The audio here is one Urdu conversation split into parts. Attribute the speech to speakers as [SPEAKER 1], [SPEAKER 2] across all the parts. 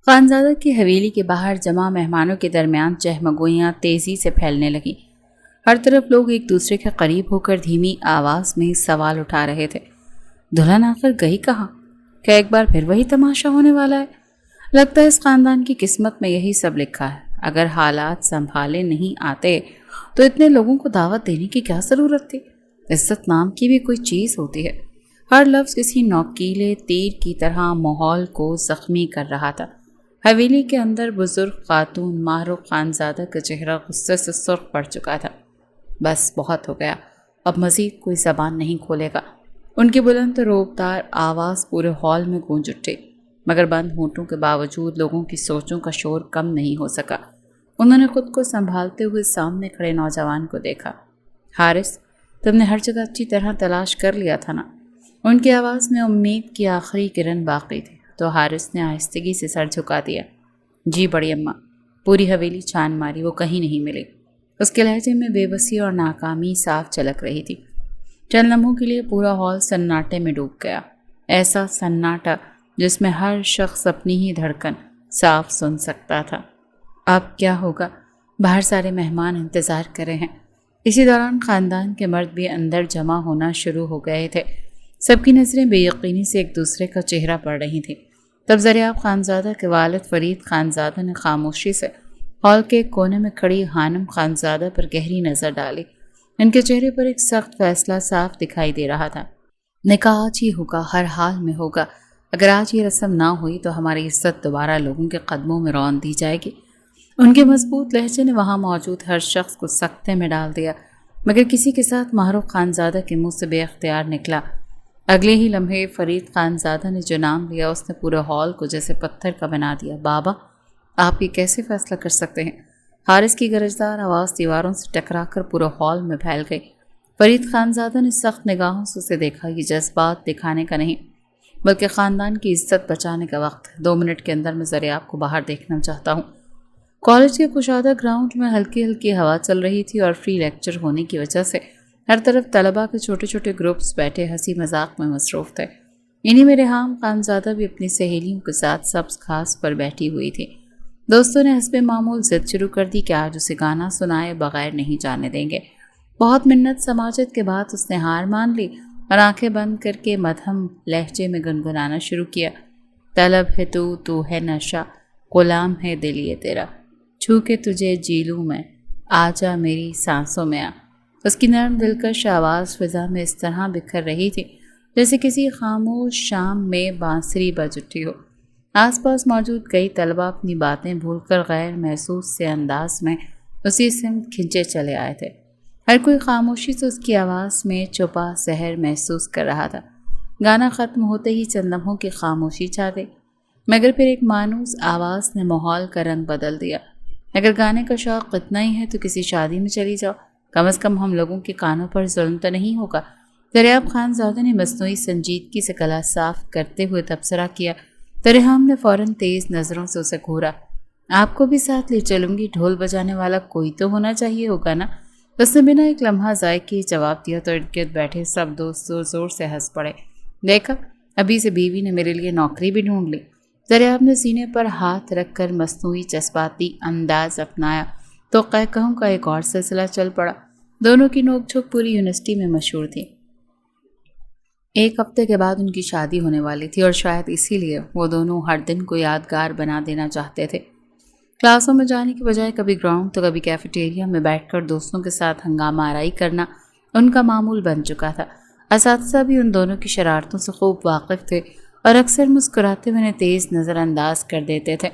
[SPEAKER 1] خانزادہ کی حویلی کے باہر جمع مہمانوں کے درمیان چہمگوئیاں تیزی سے پھیلنے لگیں۔ ہر طرف لوگ ایک دوسرے کے قریب ہو کر دھیمی آواز میں سوال اٹھا رہے تھے۔ دلہن آخر گئی کہاں؟ کیا ایک بار پھر وہی تماشا ہونے والا ہے؟ لگتا ہے اس خاندان کی قسمت میں یہی سب لکھا ہے۔ اگر حالات سنبھالے نہیں آتے تو اتنے لوگوں کو دعوت دینے کی کیا ضرورت تھی؟ عزت نام کی بھی کوئی چیز ہوتی ہے۔ ہر لفظ کسی نوکیلے تیر کی طرح ماحول کو زخمی کر رہا تھا۔ حویلی کے اندر بزرگ خاتون ماہرو خانزادہ کا چہرہ غصے سے سرخ پڑ چکا تھا۔ بس بہت ہو گیا، اب مزید کوئی زبان نہیں کھولے گا۔ ان کی بلند روبدار آواز پورے ہال میں گونج اٹھی، مگر بند ہونٹوں کے باوجود لوگوں کی سوچوں کا شور کم نہیں ہو سکا۔ انہوں نے خود کو سنبھالتے ہوئے سامنے کھڑے نوجوان کو دیکھا۔ حارث، تم نے ہر جگہ اچھی طرح تلاش کر لیا تھا نا؟ ان کی آواز میں امید کی آخری کرن باقی تھی، تو حارث نے آہستگی سے سر جھکا دیا۔ جی بڑی اماں، پوری حویلی چھان ماری، وہ کہیں نہیں ملی۔ اس کے لہجے میں بے بسی اور ناکامی صاف چلک رہی تھی۔ چند لمحوں کے لیے پورا ہال سناٹے میں ڈوب گیا، ایسا سناٹا جس میں ہر شخص اپنی ہی دھڑکن صاف سن سکتا تھا۔ اب کیا ہوگا؟ باہر سارے مہمان انتظار کر رہے ہیں۔ اسی دوران خاندان کے مرد بھی اندر جمع ہونا شروع ہو گئے تھے۔ سب کی نظریں بے یقینی سے ایک دوسرے کا چہرہ پڑ رہی تھیں۔ تب زریاب خانزادہ کے والد فرید خانزادہ نے خاموشی سے ہال کے ایک کونے میں کھڑی حانم خانزادہ پر گہری نظر ڈالی۔ ان کے چہرے پر ایک سخت فیصلہ صاف دکھائی دے رہا تھا۔ نکاح آج ہی ہوگا، ہر حال میں ہوگا۔ اگر آج یہ رسم نہ ہوئی تو ہماری عزت دوبارہ لوگوں کے قدموں میں رون دی جائے گی۔ ان کے مضبوط لہجے نے وہاں موجود ہر شخص کو سکتے میں ڈال دیا، مگر کسی کے ساتھ ماہرو خانزادہ کے منہ سے بے اختیار نکلا۔ اگلے ہی لمحے فرید خانزادہ نے جو نام لیا اس نے پورے ہال کو جیسے پتھر کا بنا دیا۔ بابا، آپ یہ کیسے فیصلہ کر سکتے ہیں؟ حارث کی گرجدار آواز دیواروں سے ٹکرا کر پورے ہال میں پھیل گئی۔ فرید خانزادہ نے سخت نگاہوں سے اسے دیکھا۔ یہ جذبات دکھانے کا نہیں بلکہ خاندان کی عزت بچانے کا وقت ہے۔ 2 منٹ کے اندر میں زریاب کو باہر دیکھنا چاہتا ہوں۔ کالج کے کشادہ گراؤنڈ میں ہلکی ہلکی ہوا چل رہی تھی اور فری لیکچر ہونے کی وجہ سے ہر طرف طلباء کے چھوٹے چھوٹے گروپس بیٹھے ہنسی مذاق میں مصروف تھے۔ انہی میں ریحام خانزادہ بھی اپنی سہیلیوں کے ساتھ سبز گھاس پر بیٹھی ہوئی تھی۔ دوستوں نے حسب معمول ضد شروع کر دی کہ آج اسے گانا سنائے بغیر نہیں جانے دیں گے۔ بہت منت سماجت کے بعد اس نے ہار مان لی اور آنکھیں بند کر کے مدھم لہجے میں گنگنانا شروع کیا۔ طلب ہے تو ہے نشہ، غلام ہے دل یہ تیرا، چھو کے تجھے جی لوں میں، آ جا میری سانسوں میں آ۔ اس کی نرم دلکش آواز فضا میں اس طرح بکھر رہی تھی جیسے کسی خاموش شام میں بانسری بج اٹھی ہو۔ آس پاس موجود کئی طلباء اپنی باتیں بھول کر غیر محسوس سے انداز میں اسی سمت کھنچے چلے آئے تھے۔ ہر کوئی خاموشی سے اس کی آواز میں چھپا سحر محسوس کر رہا تھا۔ گانا ختم ہوتے ہی چند لمحوں کی خاموشی چھا گئی، مگر پھر ایک مانوس آواز نے ماحول کا رنگ بدل دیا۔ اگر گانے کا شوق اتنا ہی ہے تو کسی شادی میں چلی جاؤ، کم از کم ہم لوگوں کے کانوں پر ظلم تو نہیں ہوگا۔ زریاب خانزادہ نے مصنوعی سنجیدگی سے گلا صاف کرتے ہوئے تبصرہ کیا۔ ریحام نے فوراً تیز نظروں سے اسے گھورا۔ آپ کو بھی ساتھ لے چلوں گی، ڈھول بجانے والا کوئی تو ہونا چاہیے ہوگا نا؟ اس نے بنا ایک لمحہ ضائع کیے جواب دیا تو ارد گرد بیٹھے سب دوست زور زور سے ہنس پڑے۔ دیکھا، ابھی سے بیوی نے میرے لیے نوکری بھی ڈھونڈ لی۔ زریاب نے سینے پر ہاتھ رکھ کر مصنوعی جذباتی انداز اپنایا تو قہقہوں کا ایک اور سلسلہ چل پڑا۔ دونوں کی نوک جھوک پوری یونیورسٹی میں مشہور تھی۔ 1 ہفتے کے بعد ان کی شادی ہونے والی تھی اور شاید اسی لیے وہ دونوں ہر دن کو یادگار بنا دینا چاہتے تھے۔ کلاسوں میں جانے کی بجائے کبھی گراؤنڈ تو کبھی کیفیٹیریا میں بیٹھ کر دوستوں کے ساتھ ہنگامہ آرائی کرنا ان کا معمول بن چکا تھا۔ اساتذہ بھی ان دونوں کی شرارتوں سے خوب واقف تھے اور اکثر مسکراتے ہوئے انہیں تیز نظر انداز کر دیتے تھے۔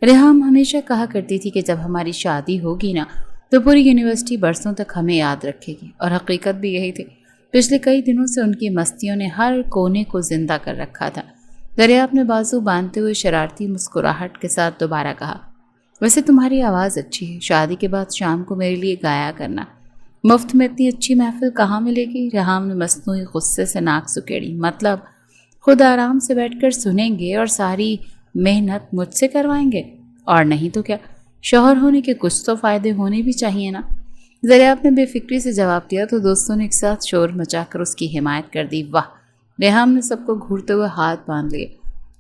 [SPEAKER 1] ریحام ہمیشہ کہا کرتی تھی کہ جب ہماری شادی ہوگی نا تو پوری یونیورسٹی برسوں تک ہمیں یاد رکھے گی، اور حقیقت بھی یہی تھی۔ پچھلے کئی دنوں سے ان کی مستیوں نے ہر کونے کو زندہ کر رکھا تھا۔ دریاب نے بازو باندھتے ہوئے شرارتی مسکراہٹ کے ساتھ دوبارہ کہا، ویسے تمہاری آواز اچھی ہے، شادی کے بعد شام کو میرے لیے گایا کرنا۔ مفت میں اتنی اچھی محفل کہاں ملے گی؟ ریحام نے مصنوعی غصے سے ناک سکیڑی۔ مطلب خود آرام سے بیٹھ کر سنیں گے اور ساری محنت مجھ سے کروائیں گے؟ اور نہیں تو کیا، شوہر ہونے کے کچھ تو فائدے ہونے بھی چاہیے نا۔ زریاب نے بے فکری سے جواب دیا تو دوستوں نے ایک ساتھ شور مچا کر اس کی حمایت کر دی۔ واہ! ریحام نے سب کو گھورتے ہوئے ہاتھ باندھ لیے۔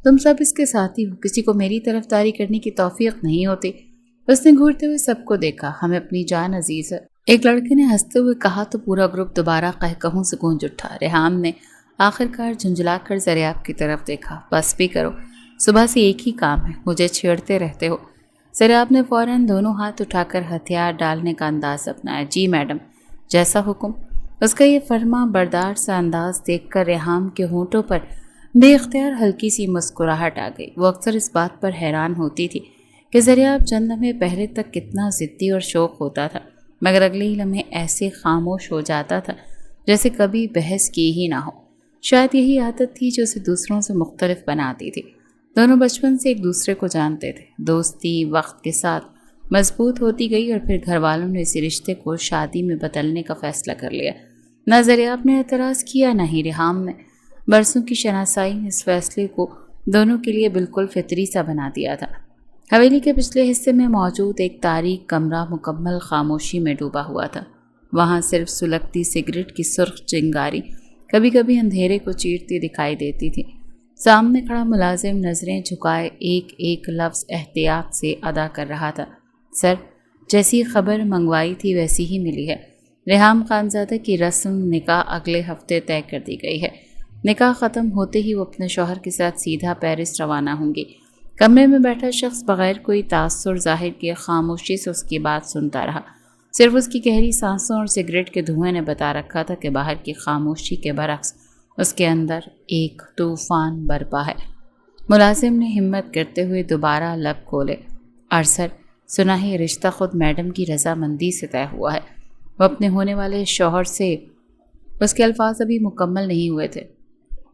[SPEAKER 1] تم سب اس کے ساتھی ہو، کسی کو میری طرفداری کرنے کی توفیق نہیں ہوتی۔ اس نے گھورتے ہوئے سب کو دیکھا۔ ہمیں اپنی جان عزیز ہے، ایک لڑکے نے ہنستے ہوئے کہا تو پورا گروپ دوبارہ قہقہوں سے گونج اٹھا۔ ریحام نے آخرکار جھنجھلا کر زریاب کی طرف دیکھا۔ بس بھی کرو، صبح سے ایک ہی کام ہے، مجھے چھیڑتے رہتے ہو۔ زریاب نے فوراً دونوں ہاتھ اٹھا کر ہتھیار ڈالنے کا انداز اپنایا۔ جی میڈم، جیسا حکم۔ اس کا یہ فرما بردار سا انداز دیکھ کر ریحام کے ہونٹوں پر بے اختیار ہلکی سی مسکراہٹ آ گئی۔ وہ اکثر اس بات پر حیران ہوتی تھی کہ زریاب چند لمحے پہلے تک کتنا ضدی اور شوق ہوتا تھا، مگر اگلے ہی لمحے ایسے خاموش ہو جاتا تھا جیسے کبھی بحث کی ہی نہ ہو۔ شاید یہی عادت تھی جو اسے دوسروں سے مختلف بناتی تھی۔ دونوں بچپن سے ایک دوسرے کو جانتے تھے۔ دوستی وقت کے ساتھ مضبوط ہوتی گئی اور پھر گھر والوں نے اسی رشتے کو شادی میں بدلنے کا فیصلہ کر لیا۔ نہ زریاب نے اعتراض کیا، نہ ہی ریحام نے۔ برسوں کی شناسائی نے اس فیصلے کو دونوں کے لیے بالکل فطری سا بنا دیا تھا۔ حویلی کے پچھلے حصے میں موجود ایک تاریک کمرہ مکمل خاموشی میں ڈوبا ہوا تھا۔ وہاں صرف سلگتی سگریٹ کی سرخ چنگاری کبھی کبھی اندھیرے کو چیرتی دکھائی دیتی تھی۔ سامنے کھڑا ملازم نظریں جھکائے ایک ایک لفظ احتیاط سے ادا کر رہا تھا۔ سر، جیسی خبر منگوائی تھی ویسی ہی ملی ہے۔ ریحام خانزادہ کی رسم نکاح اگلے ہفتے طے کر دی گئی ہے۔ نکاح ختم ہوتے ہی وہ اپنے شوہر کے ساتھ سیدھا پیرس روانہ ہوں گی۔ کمرے میں بیٹھا شخص بغیر کوئی تاثر ظاہر کیے خاموشی سے اس کی بات سنتا رہا۔ صرف اس کی گہری سانسوں اور سگریٹ کے دھوئیں نے بتا رکھا تھا کہ باہر کی خاموشی کے برعکس اس کے اندر ایک طوفان برپا ہے۔ ملازم نے ہمت کرتے ہوئے دوبارہ لب کھولے۔ سر، سنا ہے یہ رشتہ خود میڈم کی رضامندی سے طے ہوا ہے۔ وہ اپنے ہونے والے شوہر سے، اس کے الفاظ ابھی مکمل نہیں ہوئے تھے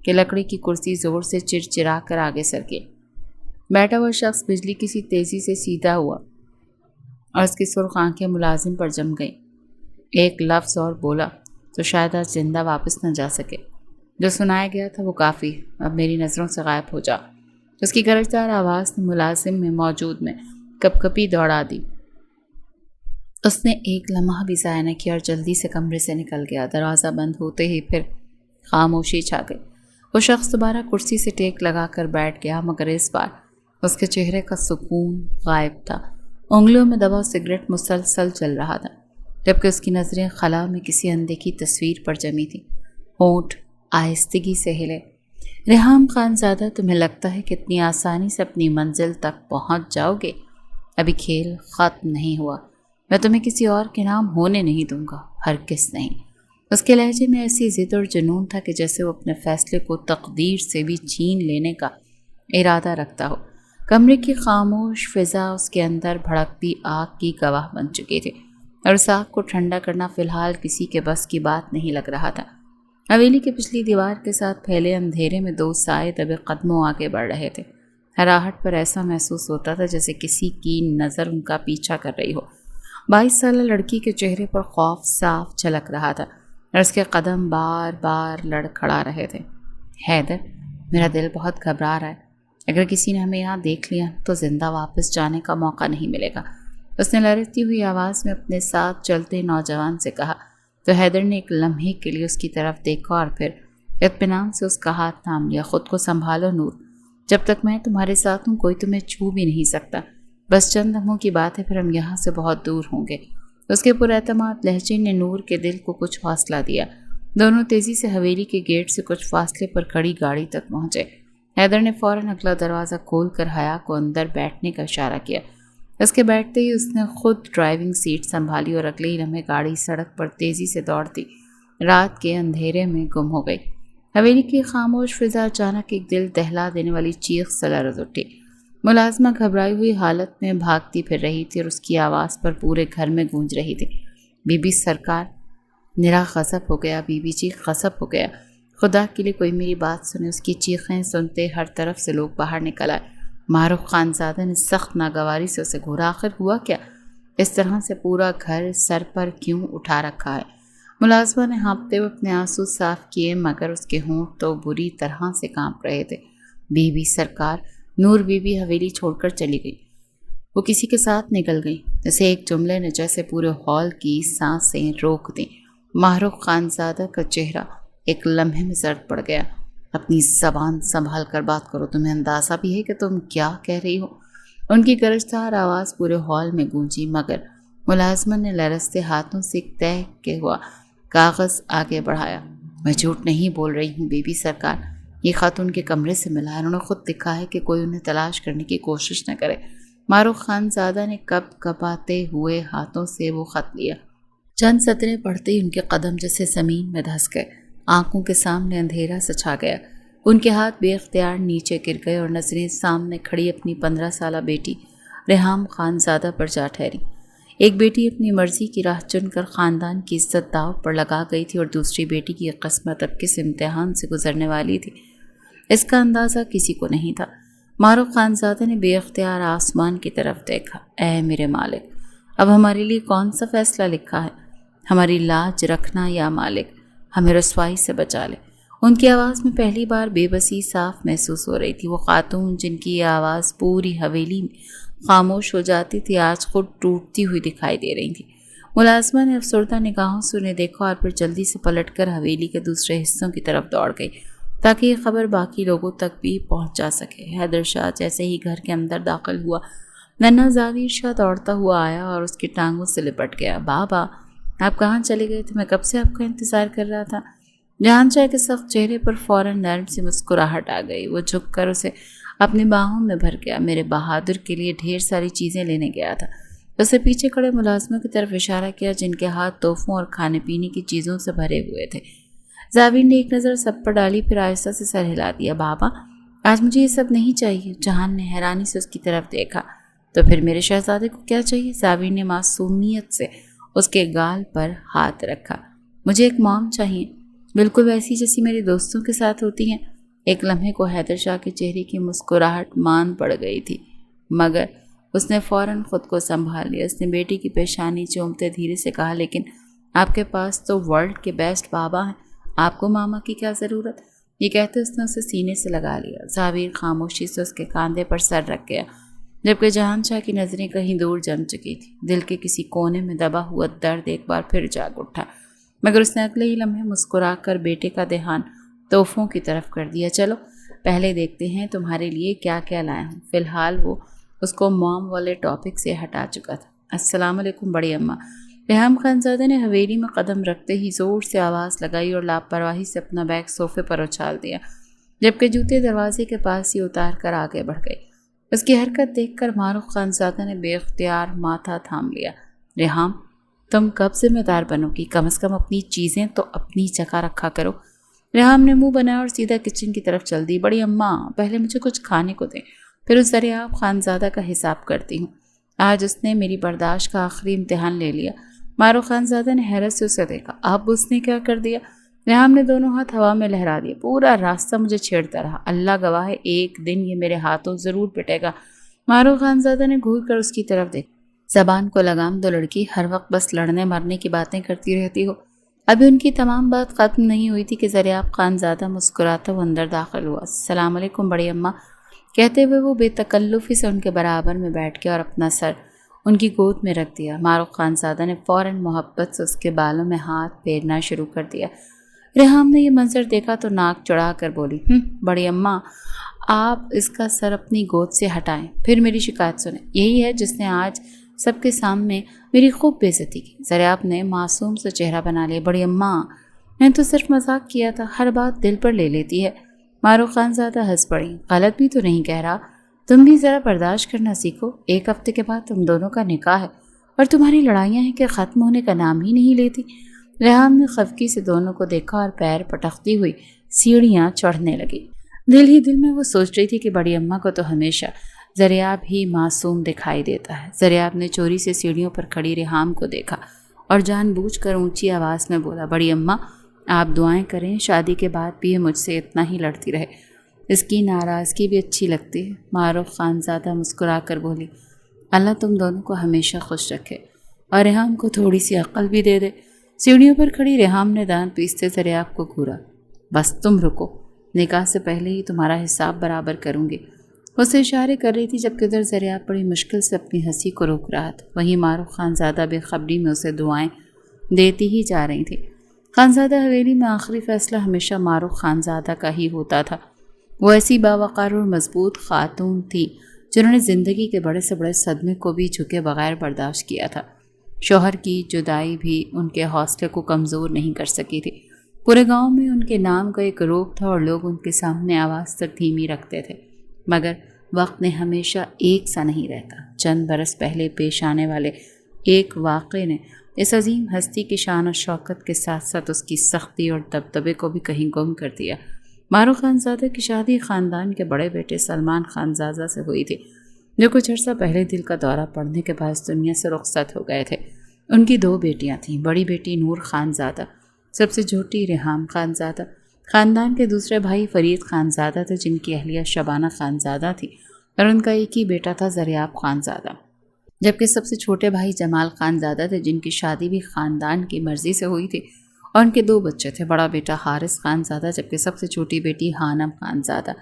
[SPEAKER 1] کہ لکڑی کی کرسی زور سے چرچرا کر آگے سرکی۔ بیٹھا ہوا شخص بجلی کی سی تیزی سے سیدھا ہوا اور اس کی سرخ آنکھیں ملازم پر جم گئیں۔ ایک لفظ اور بولا تو شاید آج زندہ واپس نہ جا سکے۔ جو سنایا گیا تھا وہ کافی، اب میری نظروں سے غائب ہو جا۔ اس کی گرجدار آواز نے ملازم میں موجود میں کپ کپی دوڑا دی۔ اس نے ایک لمحہ بھی ضائع نہ کیا اور جلدی سے کمرے سے نکل گیا۔ دروازہ بند ہوتے ہی پھر خاموشی چھا گئی۔ وہ شخص دوبارہ کرسی سے ٹیک لگا کر بیٹھ گیا، مگر اس بار اس کے چہرے کا سکون غائب تھا۔ انگلیوں میں دبا سگریٹ مسلسل چل رہا تھا، جبکہ اس کی نظریں خلا میں کسی اندیکھی تصویر پر جمی تھیں۔ ہونٹ آہستگی سے ہلے۔ ریحام خانزادہ، تمہیں لگتا ہے کہ اتنی آسانی سے اپنی منزل تک پہنچ جاؤ گے؟ ابھی کھیل ختم نہیں ہوا۔ میں تمہیں کسی اور کے نام ہونے نہیں دوں گا، ہرگز نہیں۔ اس کے لہجے میں ایسی ضد اور جنون تھا کہ جیسے وہ اپنے فیصلے کو تقدیر سے بھی چھین لینے کا ارادہ رکھتا ہو۔ کمرے کی خاموش فضا اس کے اندر بھڑکتی آگ کی گواہ بن چکی تھی، اور اس آگ کو ٹھنڈا کرنا فی الحال کسی کے بس کی بات نہیں لگ رہا تھا۔ حویلی کی پچھلی دیوار کے ساتھ پھیلے اندھیرے میں دو سائے دبے قدموں آگے بڑھ رہے تھے۔ ہر آہٹ پر ایسا محسوس ہوتا تھا جیسے کسی کی نظر ان کا پیچھا کر رہی ہو۔ 22 سالہ لڑکی کے چہرے پر خوف صاف جھلک رہا تھا اور اس کے قدم بار بار لڑکھڑا رہے تھے۔ حیدر، میرا دل بہت گھبرا رہا ہے۔ اگر کسی نے ہمیں یہاں دیکھ لیا تو زندہ واپس جانے کا موقع نہیں ملے گا، اس نے لرزتی ہوئی آواز میں اپنے ساتھ چلتے نوجوان سے کہا۔ تو حیدر نے ایک لمحے کے لیے اس کی طرف دیکھا اور پھر اطمینان سے اس کا ہاتھ تھام لیا۔ خود کو سنبھالو نور، جب تک میں تمہارے ساتھ ہوں کوئی تمہیں چھو بھی نہیں سکتا۔ بس چند لمحوں کی بات ہے، پھر ہم یہاں سے بہت دور ہوں گے۔ اس کے پراعتماد لہجے نے نور کے دل کو کچھ حوصلہ دیا۔ دونوں تیزی سے حویلی کے گیٹ سے کچھ فاصلے پر کھڑی گاڑی تک پہنچے۔ حیدر نے فوراً اگلا دروازہ کھول کر حیا کو اندر بیٹھنے کا اشارہ کیا۔ اس کے بیٹھتے ہی اس نے خود ڈرائیونگ سیٹ سنبھالی اور اگلے ہی لمحے گاڑی سڑک پر تیزی سے دوڑتی رات کے اندھیرے میں گم ہو گئی۔ حویلی کی خاموش فضا اچانک ایک دل دہلا دینے والی چیخ سے لرز اٹھی۔ ملازمہ گھبرائی ہوئی حالت میں بھاگتی پھر رہی تھی اور اس کی آواز پر پورے گھر میں گونج رہی تھی۔ بی بی سرکار، نرا غضب ہو گیا، بی بی جی غضب ہو گیا، خدا کے لیے کوئی میری بات سنے۔ اس کی چیخیں سنتے ہر طرف سے لوگ باہر نکل آئے۔ معروف خانزادہ نے سخت ناگواری سے اسے گھورا۔ آخر ہوا کیا؟ اس طرح سے پورا گھر سر پر کیوں اٹھا رکھا ہے؟ ملازمہ نے ہانپتے ہوئے اپنے آنسو صاف کیے، مگر اس کے ہونٹ تو بری طرح سے کانپ رہے تھے۔ بی بی سرکار، نور بی بی حویلی چھوڑ کر چلی گئی۔ وہ کسی کے ساتھ نکل گئی۔ جیسے ایک جملے نے جیسے پورے ہال کی سانسیں روک دیں۔ معروف خانزادہ کا چہرہ ایک لمحے میں زرد پڑ گیا۔ اپنی زبان سنبھال کر بات کرو، تمہیں اندازہ بھی ہے کہ تم کیا کہہ رہی ہو؟ ان کی گرجدار آواز پورے ہال میں گونجی، مگر ملازمہ نے لرزتے ہاتھوں سے ایک طے کے ہوا کاغذ آگے بڑھایا۔ میں جھوٹ نہیں بول رہی ہوں بی بی سرکار، یہ خط ان کے کمرے سے ملا ہے، انہوں نے خود لکھا ہے کہ کوئی انہیں تلاش کرنے کی کوشش نہ کرے۔ ماروق خان زادہ نے کپ کپاتے ہوئے ہاتھوں سے وہ خط لیا۔ چند سطریں پڑھتے ہی ان کے قدم جیسے زمین میں دھس گئے، آنکھوں کے سامنے اندھیرا سا چھا گیا۔ ان کے ہاتھ بے اختیار نیچے گر گئے اور نظریں سامنے کھڑی اپنی 15 سالہ بیٹی ریحام خان زادہ پر جا ٹھہری۔ ایک بیٹی اپنی مرضی کی راہ چن کر خاندان کی عزت داؤ پر لگا گئی تھی اور دوسری بیٹی کی قسمت اب کس امتحان سے گزرنے والی تھی، اس کا اندازہ کسی کو نہیں تھا۔ ماروق خان زادہ نے بے اختیار آسمان کی طرف دیکھا۔ اے میرے مالک، اب ہمارے لیے کون سا فیصلہ لکھا ہے؟ ہماری لاج رکھنا یا مالک ہمیں رسوائی سے بچا لے۔ ان کی آواز میں پہلی بار بے بسی صاف محسوس ہو رہی تھی۔ وہ خاتون جن کی یہ آواز پوری حویلی میں خاموش ہو جاتی تھی آج خود ٹوٹتی ہوئی دکھائی دے رہی تھی۔ ملازمہ نے افسردہ نگاہوں سے انہیں دیکھا اور پھر جلدی سے پلٹ کر حویلی کے دوسرے حصوں کی طرف دوڑ گئی تاکہ یہ خبر باقی لوگوں تک بھی پہنچ جا سکے۔ حیدر شاہ جیسے ہی گھر کے اندر داخل ہوا، ننھا زاویر شاہ دوڑتا ہوا آیا اور اس کی ٹانگوں سے لپٹ گیا۔ بابا، آپ کہاں چلے گئے تھے؟ میں کب سے آپ کا انتظار کر رہا تھا۔ جہان شاہ کے سخت چہرے پر فوراً نرم سی مسکراہٹ آ گئی۔ وہ جھک کر اسے اپنی باہوں میں بھر گیا۔ میرے بہادر کے لیے ڈھیر ساری چیزیں لینے گیا تھا۔ اسے پیچھے کھڑے ملازموں کی طرف اشارہ کیا جن کے ہاتھ تحفوں اور کھانے پینے کی چیزوں سے بھرے ہوئے تھے۔ زاویر نے ایک نظر سب پر ڈالی، پھر آہستہ سے سر ہلا دیا۔ بابا، آج مجھے یہ سب نہیں چاہیے۔ جہان نے حیرانی سے اس کی طرف دیکھا۔ تو پھر میرے شہزادے کو کیا چاہیے؟ زاویر نے معصومیت سے اس کے گال پر ہاتھ رکھا۔ مجھے ایک موم چاہیے، بالکل ویسی جیسی میرے دوستوں کے ساتھ ہوتی ہیں۔ ایک لمحے کو حیدر شاہ کے چہرے کی مسکراہٹ مان پڑ گئی تھی، مگر اس نے فوراً خود کو سنبھال لیا۔ اس نے بیٹی کی پیشانی چومتے دھیرے سے کہا، لیکن آپ کے پاس تو ورلڈ کے بیسٹ بابا ہیں، آپ کو ماما کی کیا ضرورت؟ یہ کہتے اس نے اسے سینے سے لگا لیا۔ زاویر خاموشی سے اس کے کاندھے پر سر رکھ گیا، جبکہ جہان شاہ کی نظریں کہیں دور جم چکی تھی۔ دل کے کسی کونے میں دبا ہوا درد ایک بار پھر جاگ اٹھا، مگر اس نے اگلے ہی لمحے مسکرا کر بیٹے کا دھیان تحفوں کی طرف کر دیا۔ چلو پہلے دیکھتے ہیں تمہارے لیے کیا کیا لایا ہوں۔ فی الحال وہ اس کو موم والے ٹاپک سے ہٹا چکا تھا۔ السلام علیکم بڑی اماں۔ ریحام خان زادہ نے حویلی میں قدم رکھتے ہی زور سے آواز لگائی اور لاپرواہی سے اپنا بیگ صوفے پر اچھال دیا، جبکہ جوتے دروازے کے پاس ہی اتار کر آگے بڑھ گئی۔ اس کی حرکت دیکھ کر ماروق خان زادہ نے بے اختیار ماتھا تھام لیا۔ ریحام، تم کب ذمہ دار بنو گی؟ کم از کم اپنی چیزیں تو اپنی جگہ رکھا کرو۔ ریحام نے منہ بنایا اور سیدھا کچن کی طرف چل دی۔ بڑی اماں، پہلے مجھے کچھ کھانے کو دیں، پھر اس دریاب خان زادہ کا حساب کرتی ہوں۔ آج اس نے میری برداشت کا آخری امتحان لے لیا۔ ماروق خان زادہ نے حیرت سے اسے دیکھا۔ اب اس نے کیا کر دیا؟ ریحام نے دونوں ہاتھ ہوا میں لہرا دیے۔ پورا راستہ مجھے چھیڑتا رہا، اللہ گواہ ہے ایک دن یہ میرے ہاتھوں ضرور پٹے گا۔ ماروق خان زادہ نے گھور کر اس کی طرف دیکھا۔ زبان کو لگام دو لڑکی، ہر وقت بس لڑنے مرنے کی باتیں کرتی رہتی ہو۔ ابھی ان کی تمام بات ختم نہیں ہوئی تھی کہ دریاب خان زادہ مسکراتا وہ اندر داخل ہوا۔ السلام علیکم بڑی اماں کہتے ہوئے وہ بے تکلفی سے ان کے برابر میں بیٹھ گیا اور اپنا سر ان کی گود میں رکھ دیا۔ ماروق خان زادہ نے فوراً محبت سے اس کے بالوں میں ہاتھ پھیرنا شروع کر دیا۔ ریحام نے یہ منظر دیکھا تو ناک چڑھا کر بولی، بڑی اماں، آپ اس کا سر اپنی گود سے ہٹائیں، پھر میری شکایت سنیں۔ یہی ہے جس نے آج سب کے سامنے میری خوب بے عزتی کی۔ دریاب نے معصوم سے چہرہ بنا لیا۔ بڑی اماں، میں تو صرف مذاق کیا تھا، ہر بات دل پر لے لیتی ہے۔ ماروق خان زادہ ہنس پڑی۔ غلط بھی تو نہیں کہہ رہا، تم بھی ذرا برداشت کرنا سیکھو۔ ایک ہفتے کے بعد تم دونوں کا نکاح ہے اور تمہاری لڑائیاں ہیں کہ ختم ہونے کا نام ہی نہیں لیتی۔ ریحام نے خفگی سے دونوں کو دیکھا اور پیر پٹکتی ہوئی سیڑھیاں چڑھنے لگی۔ دل ہی دل میں وہ سوچ رہی تھی کہ بڑی اماں کو تو ہمیشہ دریاب ہی معصوم دکھائی دیتا ہے۔ دریاب نے چوری سے سیڑھیوں پر کھڑی ریحام کو دیکھا اور جان بوجھ کر اونچی آواز میں بولا، بڑی اماں آپ دعائیں کریں شادی کے بعد بھی یہ مجھ سے اتنا ہی لڑتی رہے، اس کی ناراضگی بھی اچھی لگتی ہے۔ ماروق خان زادہ مسکرا کر بولی، اللہ تم دونوں کو ہمیشہ خوش رکھے اور ریحام کو تھوڑی سی عقل بھی دے دے۔ سیڑھیوں پر کھڑی ریحام نے دانت پیستے دریاب کو گھورا۔ بس تم رکو، نکاح سے پہلے ہی تمہارا حساب برابر کروں گی۔ اسے اشارے کر رہی تھی جبکہ ادھر دریاب بڑی مشکل سے اپنی ہنسی کو روک رہا تھا۔ وہیں ماروق خان زادہ بے خبری میں اسے دعائیں دیتی ہی جا رہی تھی۔ خانزادہ حویلی میں آخری فیصلہ ہمیشہ ماروق خانزادہ کا ہی ہوتا تھا۔ وہ ایسی باوقار اور مضبوط خاتون تھی جنہوں نے زندگی کے بڑے سے بڑے صدمے کو بھی جھکے بغیر برداشت کیا تھا۔ شوہر کی جدائی بھی ان کے حوصلے کو کمزور نہیں کر سکی تھی۔ پورے گاؤں میں ان کے نام کا ایک روپ تھا اور لوگ ان کے سامنے آواز تک دھیمی رکھتے تھے، مگر وقت نے ہمیشہ ایک سا نہیں رہتا۔ چند برس پہلے پیش آنے والے ایک واقعے نے اس عظیم ہستی کی شان و شوکت کے ساتھ ساتھ اس کی سختی اور دبدبے کو بھی کہیں گم کر دیا۔ ماروق خانزادہ کی شادی خاندان کے بڑے بیٹے سلمان خانزادہ سے ہوئی تھی، جو کچھ عرصہ پہلے دل کا دورہ پڑنے کے باعث دنیا سے رخصت ہو گئے تھے۔ ان کی 2 بیٹیاں تھیں، بڑی بیٹی نور خانزادہ، سب سے چھوٹی ریحام خانزادہ۔ خاندان کے دوسرے بھائی فرید خانزادہ تھے، جن کی اہلیہ شبانہ خانزادہ تھی، اور ان کا ایک ہی بیٹا تھا زریاب خانزادہ، جبکہ سب سے چھوٹے بھائی جمال خانزادہ تھے، جن کی شادی بھی خاندان کی مرضی سے ہوئی تھی، اور ان کے 2 بچے تھے، بڑا بیٹا حارث خانزادہ جبکہ سب سے چھوٹی بیٹی ہانم خانزادہ۔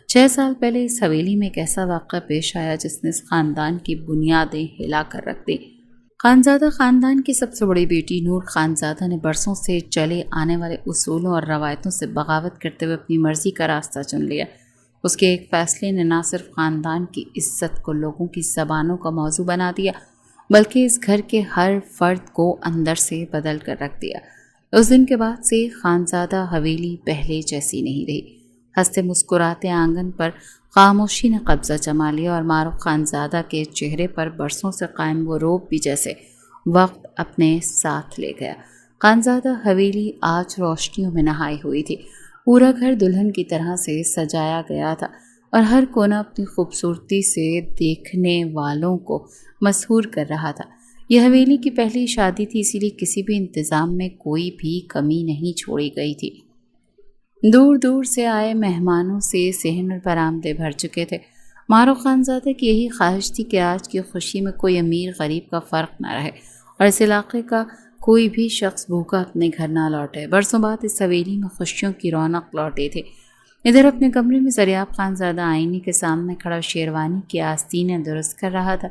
[SPEAKER 1] 6 سال پہلے اس حویلی میں ایک ایسا واقعہ پیش آیا جس نے اس خاندان کی بنیادیں ہلا کر رکھ دی۔ خانزادہ خاندان کی سب سے بڑی بیٹی نور خانزادہ نے برسوں سے چلے آنے والے اصولوں اور روایتوں سے بغاوت کرتے ہوئے اپنی مرضی کا راستہ چن لیا۔ اس کے ایک فیصلے نے نہ صرف خاندان کی عزت کو لوگوں کی زبانوں کا موضوع بنا دیا، بلکہ اس گھر کے ہر فرد کو اندر سے بدل کر رکھ دیا۔ اس دن کے بعد سے خانزادہ حویلی پہلے جیسی نہیں رہی۔ ہنستے مسکراتے آنگن پر خاموشی نے قبضہ جما لیا، اور ماروق خانزادہ کے چہرے پر برسوں سے قائم وہ روب بھی جیسے وقت اپنے ساتھ لے گیا۔ خانزادہ حویلی آج روشنیوں میں نہائی ہوئی تھی۔ پورا گھر دلہن کی طرح سے سجایا گیا تھا، اور ہر کونا اپنی خوبصورتی سے دیکھنے والوں کو مسحور کر رہا تھا۔ یہ حویلی کی پہلی شادی تھی، اسی لیے کسی بھی انتظام میں کوئی بھی کمی نہیں چھوڑی گئی تھی۔ دور دور سے آئے مہمانوں سے صحن اور برآمدے بھر چکے تھے۔ ماروق خانزادہ کی یہی خواہش تھی کہ آج کی خوشی میں کوئی امیر غریب کا فرق نہ رہے، اور اس علاقے کا کوئی بھی شخص بھوکا اپنے گھر نہ لوٹے۔ برسوں بعد اس حویلی میں خوشیوں کی رونق لوٹی تھی۔ ادھر اپنے کمرے میں زریاب خانزادہ آئینے کے سامنے کھڑا شیروانی کی آستینیں درست کر رہا تھا۔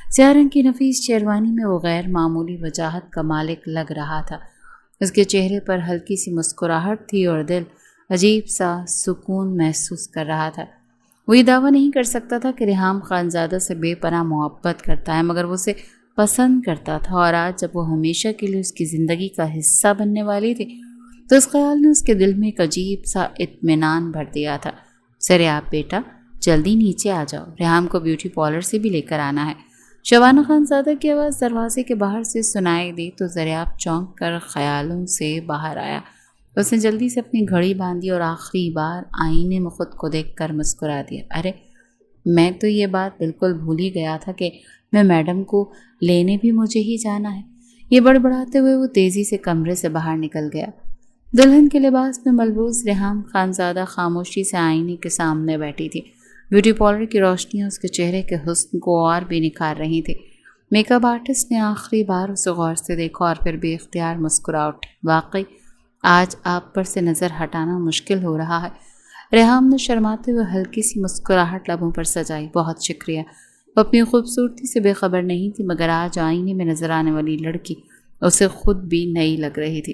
[SPEAKER 1] سیاہ رنگ کی نفیس شیروانی میں وہ غیر معمولی وجاہت کا مالک لگ رہا تھا۔ اس کے چہرے پر ہلکی سی مسکراہٹ تھی، اور دل عجیب سا سکون محسوس کر رہا تھا۔ وہ یہ دعویٰ نہیں کر سکتا تھا کہ ریحام خانزادہ سے بے پناہ محبت کرتا ہے، مگر وہ اسے پسند کرتا تھا، اور آج جب وہ ہمیشہ کے لیے اس کی زندگی کا حصہ بننے والی تھی تو اس خیال نے اس کے دل میں ایک عجیب سا اطمینان بھر دیا تھا۔ زریاب بیٹا، جلدی نیچے آ جاؤ، ریحام کو بیوٹی پارلر سے بھی لے کر آنا ہے۔ شبانہ خانزادہ کی آواز دروازے کے باہر سے سنائی دی تو زریاب چونک کر خیالوں سے باہر آیا۔ اس نے جلدی سے اپنی گھڑی باندھی اور آخری بار آئینے میں خود کو دیکھ کر مسکرا دیا۔ ارے، میں تو یہ بات بالکل بھول ہی گیا تھا کہ میں میڈم کو لینے بھی مجھے ہی جانا ہے۔ یہ بڑبڑاتے ہوئے وہ تیزی سے کمرے سے باہر نکل گیا۔ دلہن کے لباس میں ملبوس ریحام خانزادہ خاموشی سے آئینے کے سامنے بیٹھی تھی۔ بیوٹی پارلر کی روشنیاں اس کے چہرے کے حسن کو اور بھی نکھار رہی تھی۔ میک اپ آرٹسٹ نے آخری بار اسے غور سے دیکھا اور پھر بے اختیار مسکرا اٹھی۔ واقعی آج آپ پر سے نظر ہٹانا مشکل ہو رہا ہے۔ ریحام نے شرماتے ہوئے ہلکی سی مسکراہٹ لبوں پر سجائی۔ بہت شکریہ۔ وہ اپنی خوبصورتی سے بے خبر نہیں تھی، مگر آج آئینے میں نظر آنے والی لڑکی اسے خود بھی نئی لگ رہی تھی۔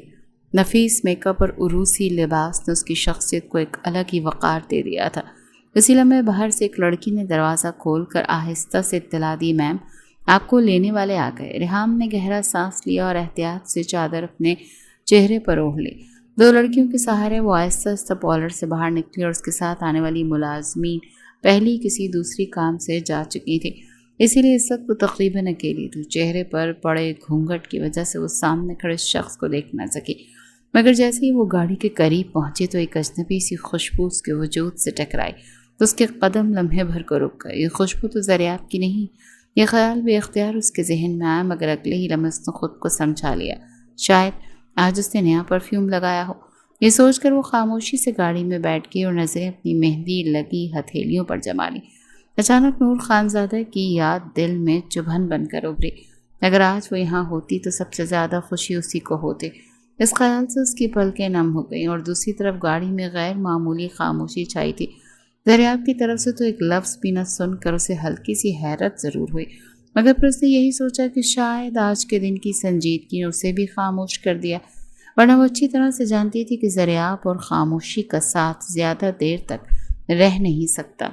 [SPEAKER 1] نفیس میک اپ اور عروسی لباس نے اس کی شخصیت کو ایک الگ ہی وقار دے دیا تھا۔ اسی لمحے باہر سے ایک لڑکی نے دروازہ کھول کر آہستہ سے اطلاع دی، میم آپ کو لینے والے آ گئے۔ ریحام نے گہرا سانس لیا اور احتیاط سے چادر اپنے چہرے پر اوڑھ لی۔ 2 لڑکیوں کے سہارے وہ آہستہ آہستہ پارلر سے باہر نکلی، اور اس کے ساتھ آنے والی ملازمین پہلی کسی دوسری کام سے جا چکی تھی، اسی لیے اس وقت وہ تقریباً اکیلی تھی۔ چہرے پر پڑے گھونگھٹ کی وجہ سے وہ سامنے کھڑے شخص کو دیکھ نہ سکی، مگر جیسے ہی وہ گاڑی کے قریب پہنچی تو ایک اجنبی سی خوشبو اس کے وجود سے ٹکرائی تو اس کے قدم لمحے بھر کو رک گئے۔ یہ خوشبو تو زریاب کی نہیں، یہ خیال بے اختیار اس کے ذہن میں آیا، مگر اگلے ہی لمحے اس نے خود کو سمجھا لیا، شاید آج اس نے نیا پرفیوم لگایا ہو۔ یہ سوچ کر وہ خاموشی سے گاڑی میں بیٹھ گئی اور نظریں اپنی مہندی لگی ہتھیلیوں پر جما لی۔ اچانک نور خانزادہ کی یاد دل میں چبھن بن کر ابھری۔ اگر آج وہ یہاں ہوتی تو سب سے زیادہ خوشی اسی کو ہوتی۔ اس خیال سے اس کی پلکیں نم ہو گئیں، اور دوسری طرف گاڑی میں غیر معمولی خاموشی چھائی تھی۔ زریاب کی طرف سے تو ایک لفظ بھی نہ سن کر اسے ہلکی سی حیرت ضرور ہوئی، مگر پھر اس نے یہی سوچا کہ شاید آج کے دن کی سنجیدگی نے اسے بھی خاموش کر دیا، ورنہ وہ اچھی طرح سے جانتی تھی کہ زریاب اور خاموشی کا ساتھ زیادہ دیر تک رہ نہیں سکتا۔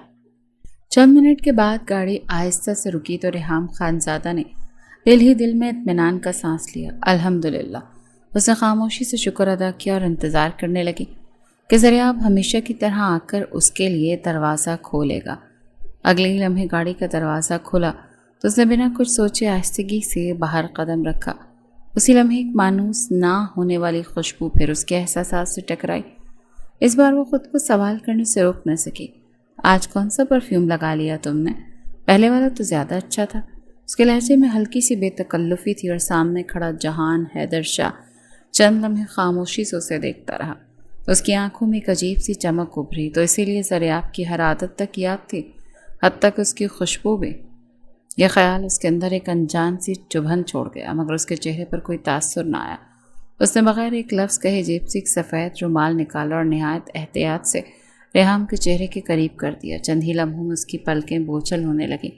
[SPEAKER 1] چند منٹ کے بعد گاڑی آہستہ سے رکی تو ریحام خانزادہ نے دل ہی دل میں اطمینان کا سانس لیا۔ الحمدللہ، اس نے خاموشی سے شکر ادا کیا اور انتظار کرنے لگی کہ زریاب ہمیشہ کی طرح آ کر اس کے لیے دروازہ کھولے گا۔ اگلے ہی لمحے گاڑی کا دروازہ کھلا تو اس نے بنا کچھ سوچے آہستگی سے باہر قدم رکھا۔ اسی لمحے ایک مانوس نہ ہونے والی خوشبو پھر اس کے احساسات سے ٹکرائی۔ اس بار وہ خود کو سوال کرنے سے روک نہ سکی۔ آج کون سا پرفیوم لگا لیا تم نے؟ پہلے والا تو زیادہ اچھا تھا۔ اس کے لہجے میں ہلکی سی بے تکلفی تھی اور سامنے کھڑا جہان حیدر شاہ چند لمحے خاموشی سے اسے دیکھتا رہا۔ اس کی آنکھوں میں ایک عجیب سی چمک ابھری تو اسی لیے زریاب کی ہر عادت تک یاد تھی، حد تک اس کی خوشبو بھی۔ یہ خیال اس کے اندر ایک انجان سی چبھن چھوڑ گیا، مگر اس کے چہرے پر کوئی تاثر نہ آیا۔ اس نے بغیر ایک لفظ کہے جیب سے ایک سفید رومال نکالا اور نہایت احتیاط سے ریحام کے چہرے کے قریب کر دیا۔ چند ہی لمحوں میں اس کی پلکیں بوچھل ہونے لگیں۔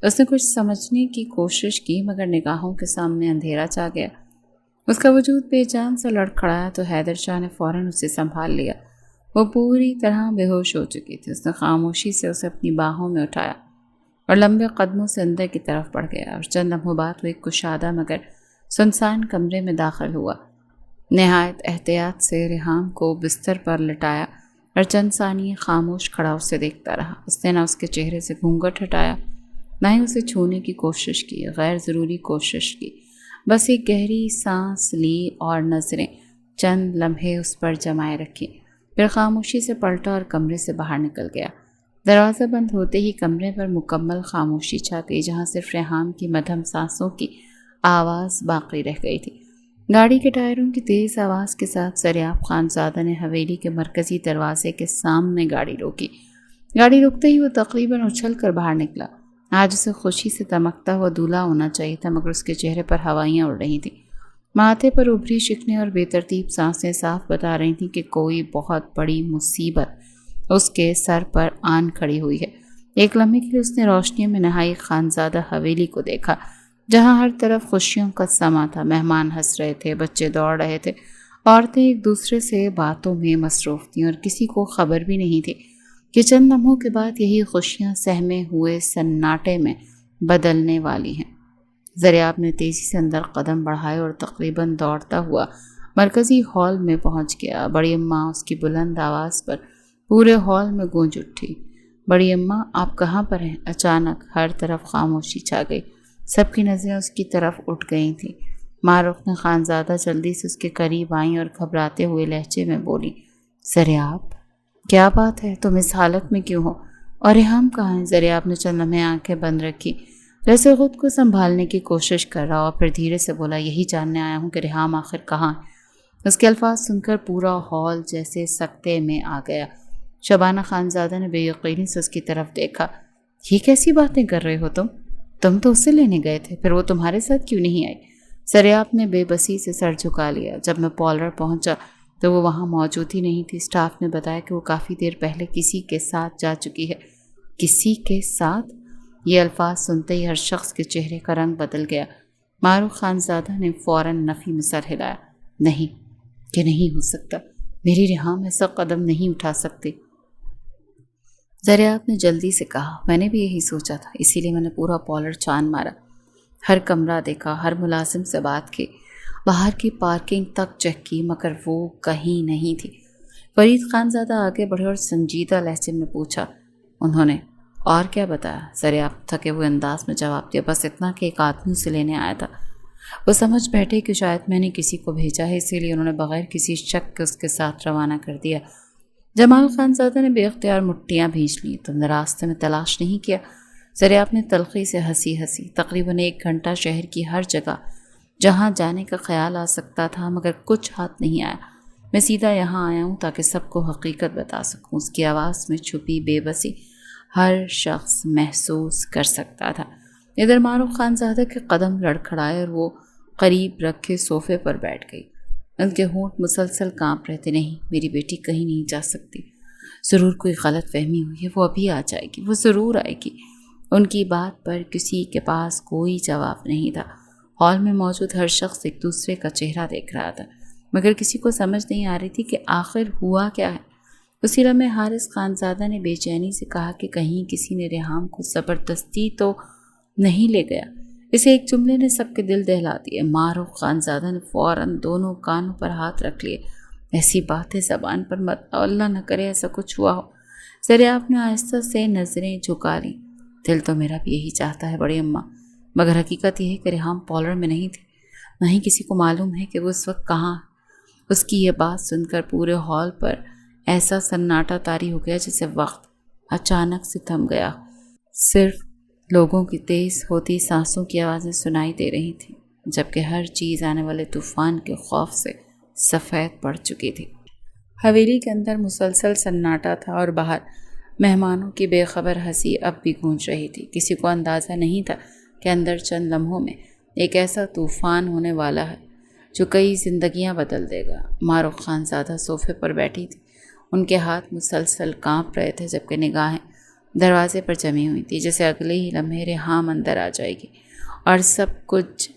[SPEAKER 1] اس نے کچھ سمجھنے کی کوشش کی مگر نگاہوں کے سامنے اندھیرا چھا گیا۔ اس کا وجود بے جان سا لڑکھڑایا تو حیدر شاہ نے فوراً اسے سنبھال لیا۔ وہ پوری طرح بے ہوش ہو چکی تھی۔ اس نے خاموشی سے اسے اپنی باہوں میں اٹھایا اور لمبے قدموں سے اندر کی طرف بڑھ گیا، اور چند لمحوں بعد وہ ایک کشادہ مگر سنسان کمرے میں داخل ہوا۔ نہایت احتیاط سے ریحام کو بستر پر لٹایا اور چند ثانیے خاموش کھڑا اسے دیکھتا رہا۔ اس نے نہ اس کے چہرے سے گھونگھٹ ہٹایا، نہ ہی اسے چھونے کی کوشش کی، غیر ضروری کوشش کی۔ بس ایک گہری سانس لی اور نظریں چند لمحے اس پر جمائے رکھی، پھر خاموشی سے پلٹا اور کمرے سے باہر نکل گیا۔ دروازہ بند ہوتے ہی کمرے پر مکمل خاموشی چھا گئی، جہاں صرف ریحام کی مدھم سانسوں کی آواز باقی رہ گئی تھی۔ گاڑی کے ٹائروں کی تیز آواز کے ساتھ زریاب خانزادہ نے حویلی کے مرکزی دروازے کے سامنے گاڑی روکی۔ گاڑی رکتے ہی وہ تقریباً اچھل کر باہر نکلا۔ آج اسے خوشی سے دمکتا ہوا دولہا ہونا چاہیے تھا، مگر اس کے چہرے پر ہوائیاں اڑ رہی تھیں۔ ماتھے پر ابھری شکنیں اور بے ترتیب سانسیں صاف بتا رہی تھیں کہ کوئی بہت بڑی مصیبت اس کے سر پر آن کھڑی ہوئی ہے۔ ایک لمحے کے لیے اس نے روشنی میں نہائی خانزادہ حویلی کو دیکھا، جہاں ہر طرف خوشیوں کا سما تھا۔ مہمان ہنس رہے تھے، بچے دوڑ رہے تھے، عورتیں ایک دوسرے سے باتوں میں مصروف تھیں، اور کسی کو خبر بھی نہیں تھی کہ چند لمحوں کے بعد یہی خوشیاں سہمے ہوئے سناٹے میں بدلنے والی ہیں۔ زریاب نے تیزی سے اندر قدم بڑھائے اور تقریباً دوڑتا ہوا مرکزی ہال میں پہنچ گیا۔ بڑی اماں اس کی بلند آواز پر پورے ہال میں گونج اٹھی۔ بڑی اماں، آپ کہاں پر ہیں؟ اچانک ہر طرف خاموشی چھا گئی۔ سب کی نظریں اس کی طرف اٹھ گئی تھیں۔ ماں رخن خانزادہ جلدی سے اس کے قریب آئیں اور گھبراتے ہوئے لہجے میں بولی، زریاب، کیا بات ہے؟ تم اس حالت میں کیوں ہو؟ اور ریحام کہاں ہے؟ زریاب نے چند لمحے آنکھیں بند رکھی، جیسے خود کو سنبھالنے کی کوشش کر رہا، اور پھر دھیرے سے بولا، یہی جاننے آیا ہوں کہ ریحام آخر کہاں ہے۔ اس کے الفاظ سن کر پورا ہال جیسے سکتے میں آ گیا۔ شبانہ خانزادہ نے بے یقینی سے اس کی طرف دیکھا۔ یہ کیسی باتیں کر رہے ہو تم تو اسے لینے گئے تھے، پھر وہ تمہارے ساتھ کیوں نہیں آئی؟ زریاب نے بے بسی سے سر جھکا لیا۔ جب میں پارلر پہنچا تو وہ وہاں موجود ہی نہیں تھی۔ اسٹاف نے بتایا کہ وہ کافی دیر پہلے کسی کے ساتھ جا چکی ہے۔ کسی کے ساتھ؟ یہ الفاظ سنتے ہی ہر شخص کے چہرے کا رنگ بدل گیا۔ معروف خانزادہ نے فوراً نفی میں سر ہلایا۔ نہیں، کہ نہیں ہو سکتا، میری ریحام ایسا قدم نہیں اٹھا سکتی۔ زریاب نے جلدی سے کہا، میں نے بھی یہی سوچا تھا، اسی لیے میں نے پورا پارلر چھان مارا، ہر کمرہ دیکھا، ہر ملازم سے بات کی، باہر کی پارکنگ تک چیک کی، مگر وہ کہیں نہیں تھی۔ فرید خانزادہ آگے بڑھے اور سنجیدہ لہجے میں پوچھا، انہوں نے اور کیا بتایا؟ زریاب تھکے ہوئے انداز میں جواب دیا، بس اتنا کہ ایک آدمی اسے لینے آیا تھا۔ وہ سمجھ بیٹھے کہ شاید میں نے کسی کو بھیجا ہے، اسی لیے انہوں نے بغیر کسی شک کے اس کے ساتھ روانہ کر دیا۔ جمال خانزادہ نے بے اختیار مٹھیاں بھیج لیں۔ تم نے راستے میں تلاش نہیں کیا؟ زریاب نے تلخی سے ہنسی۔ تقریباً 1 گھنٹہ شہر کی ہر جگہ جہاں جانے کا خیال آ سکتا تھا، مگر کچھ ہاتھ نہیں آیا۔ میں سیدھا یہاں آیا ہوں تاکہ سب کو حقیقت بتا سکوں۔ اس کی آواز میں چھپی بے بسی ہر شخص محسوس کر سکتا تھا۔ ادھر معروف خانزادہ کے قدم لڑکھڑائے اور وہ قریب رکھے صوفے پر بیٹھ گئی۔ ان کے ہونٹ مسلسل کانپ رہے تھے۔ نہیں، میری بیٹی کہیں نہیں جا سکتی، ضرور کوئی غلط فہمی ہوئی ہے، وہ ابھی آ جائے گی، وہ ضرور آئے گی۔ ان کی بات پر کسی کے پاس کوئی جواب نہیں تھا۔ ہال میں موجود ہر شخص ایک دوسرے کا چہرہ دیکھ رہا تھا۔ مگر کسی کو سمجھ نہیں آ رہی تھی کہ آخر ہوا کیا ہے۔ اسی لمحے حارث خانزادہ نے بے چینی سے کہا کہ کہیں کسی نے ریحام کو زبردستی تو نہیں لے گیا۔ اسے ایک جملے نے سب کے دل دہلا دیے۔ معروف خانزادہ نے فوراً دونوں کانوں پر ہاتھ رکھ لیے۔ ایسی باتیں زبان پر مت لاؤ، اللہ نہ کرے ایسا کچھ ہوا ہو۔ زریاب نے آہستہ سے نظریں جھکا لیں۔ دل تو میرا بھی یہی چاہتا ہے بڑی اماں، مگر حقیقت یہ ہے کہ ریحام پالر میں نہیں تھی، نہ ہی کسی کو معلوم ہے کہ وہ اس وقت کہاں۔ اس کی یہ بات سن کر پورے ہال پر ایسا سناٹا طاری ہو گیا جیسے وقت اچانک سے تھم گیا۔ صرف لوگوں کی تیز ہوتی سانسوں کی آوازیں سنائی دے رہی تھیں، جبکہ ہر چیز آنے والے طوفان کے خوف سے سفید پڑ چکی تھی۔ حویلی کے اندر مسلسل سناٹا تھا اور باہر مہمانوں کی بے خبر ہنسی اب بھی گونج رہی تھی۔ کسی کو اندازہ نہیں تھا کہ اندر چند لمحوں میں ایک ایسا طوفان ہونے والا ہے جو کئی زندگیاں بدل دے گا۔ معروف خانزادہ صوفے پر بیٹھی تھی، ان کے ہاتھ مسلسل کانپ رہے تھے، جبکہ نگاہیں دروازے پر جمی ہوئی تھی، جیسے اگلے ہی لمحے ریحام اندر آ جائے گی اور سب کچھ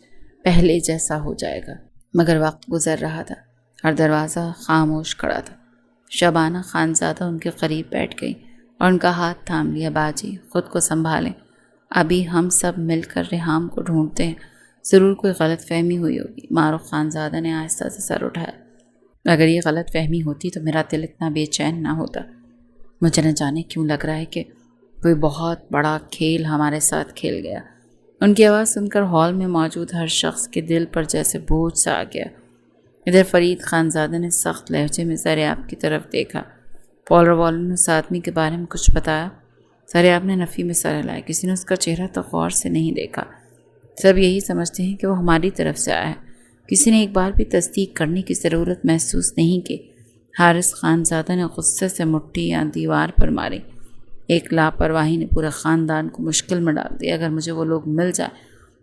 [SPEAKER 1] پہلے جیسا ہو جائے گا۔ مگر وقت گزر رہا تھا اور دروازہ خاموش کھڑا تھا۔ شبانہ خانزادہ ان کے قریب بیٹھ گئی اور ان کا ہاتھ تھام لیا۔ باجی، خود کو سنبھالیں، ابھی ہم سب مل کر ریحام کو ڈھونڈتے ہیں، ضرور کوئی غلط فہمی ہوئی ہوگی۔ معروف خانزادہ نے آہستہ سے سر اٹھایا۔ اگر یہ غلط فہمی ہوتی تو میرا دل اتنا بے چین نہ ہوتا۔ مجھے نہ جانے کیوں لگ رہا ہے کہ کوئی بہت بڑا کھیل ہمارے ساتھ کھیل گیا۔ ان کی آواز سن کر ہال میں موجود ہر شخص کے دل پر جیسے بوجھ سا آ گیا۔ ادھر فرید خانزادہ نے سخت لہجے میں زریاب کی طرف دیکھا۔ پالر والوں نے اس آدمی کے بارے میں کچھ بتایا؟ زریاب نے نفی میں سر ہلایا۔ کسی نے اس کا چہرہ تو غور سے نہیں دیکھا، سب یہی سمجھتے ہیں کہ وہ ہماری طرف سے آیا ہے۔ کسی نے ایک بار بھی تصدیق کرنے کی ضرورت محسوس نہیں کی۔ حارث خانزادہ نے غصے سے مٹھی یا دیوار پر ماری۔ ایک لاپرواہی نے پورے خاندان کو مشکل میں ڈال دیا۔ اگر مجھے وہ لوگ مل جائیں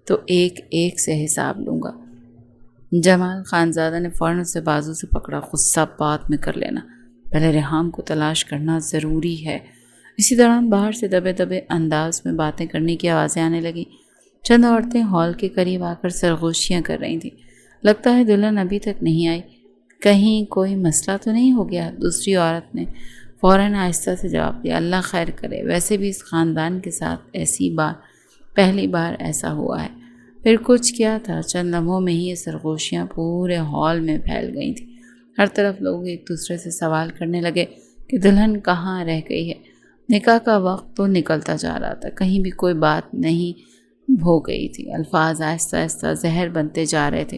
[SPEAKER 1] تو ایک ایک سے حساب لوں گا۔ جمال خانزادہ نے فوراً اسے بازو سے پکڑا۔ غصہ بعد میں کر لینا، پہلے ریحام کو تلاش کرنا ضروری ہے۔ اسی دوران باہر سے دبے دبے انداز میں باتیں کرنے کی آوازیں آنے لگیں۔ چند عورتیں ہال کے قریب آ کر سرگوشیاں کر رہی تھیں۔ لگتا ہے دلہن ابھی تک نہیں آئی، کہیں کوئی مسئلہ تو نہیں ہو گیا؟ دوسری عورت نے فوراً آہستہ سے جواب دیا۔ اللہ خیر کرے، ویسے بھی اس خاندان کے ساتھ پہلی بار ایسا ہوا ہے۔ پھر کچھ کیا تھا، چند لمحوں میں ہی یہ سرگوشیاں پورے ہال میں پھیل گئی تھیں۔ ہر طرف لوگ ایک دوسرے سے سوال کرنے لگے کہ دلہن کہاں رہ گئی ہے۔ نکاح کا وقت تو نکلتا جا رہا تھا، کہیں بھی کوئی بات نہیں ہو گئی تھی۔ الفاظ آہستہ آہستہ زہر بنتے جا رہے تھے۔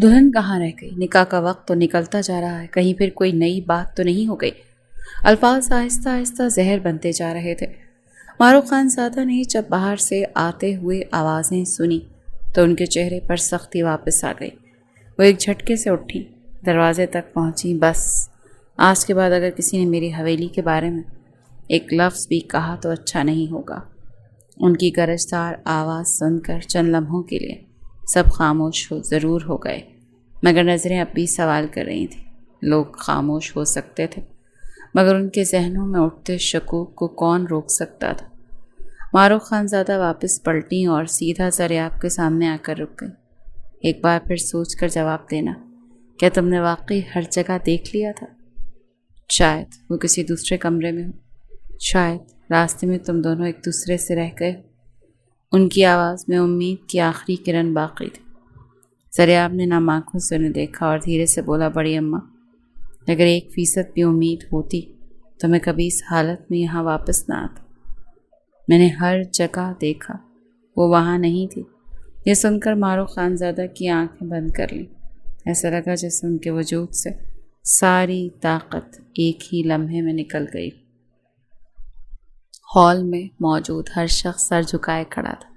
[SPEAKER 1] دلہن کہاں رہ گئی، نکاح کا وقت تو نکلتا جا رہا ہے، کہیں پھر کوئی نئی بات تو نہیں ہو گئی۔ الفاظ آہستہ آہستہ زہر بنتے جا رہے تھے۔ معروف خانزادہ نے جب باہر سے آتے ہوئے آوازیں سنی تو ان کے چہرے پر سختی واپس آ گئی۔ وہ ایک جھٹکے سے اٹھی، دروازے تک پہنچی۔ بس آج کے بعد اگر کسی نے میری حویلی کے بارے میں ایک لفظ بھی کہا تو اچھا نہیں ہوگا۔ ان کی گرجدار آواز سن کر چند لمحوں کے لیے سب خاموش ضرور ہو گئے، مگر نظریں اب بھی سوال کر رہی تھیں۔ لوگ خاموش ہو سکتے تھے، مگر ان کے ذہنوں میں اٹھتے شکوک کو کون روک سکتا تھا؟ معروف خانزادہ واپس پلٹیں اور سیدھا زریاب کے سامنے آ کر رک گئی۔ ایک بار پھر سوچ کر جواب دینا، کیا تم نے واقعی ہر جگہ دیکھ لیا تھا؟ شاید وہ کسی دوسرے کمرے میں ہو، شاید راستے میں تم دونوں ایک دوسرے سے رہ گئے ہو۔ ان کی آواز میں امید کی آخری کرن باقی تھی۔ زریاب نے نم آنکھوں سے انہیں دیکھا اور دھیرے سے بولا، بڑی اماں، اگر 1% بھی امید ہوتی تو میں کبھی اس حالت میں یہاں واپس نہ آتا۔ میں نے ہر جگہ دیکھا، وہ وہاں نہیں تھی۔ یہ سن کر معروف خانزادہ کی آنکھیں بند کر لیں۔ ایسا لگا جیسے ان کے وجود سے ساری طاقت ایک ہی لمحے میں نکل گئی۔ ہال میں موجود ہر شخص سر جھکائے کھڑا تھا،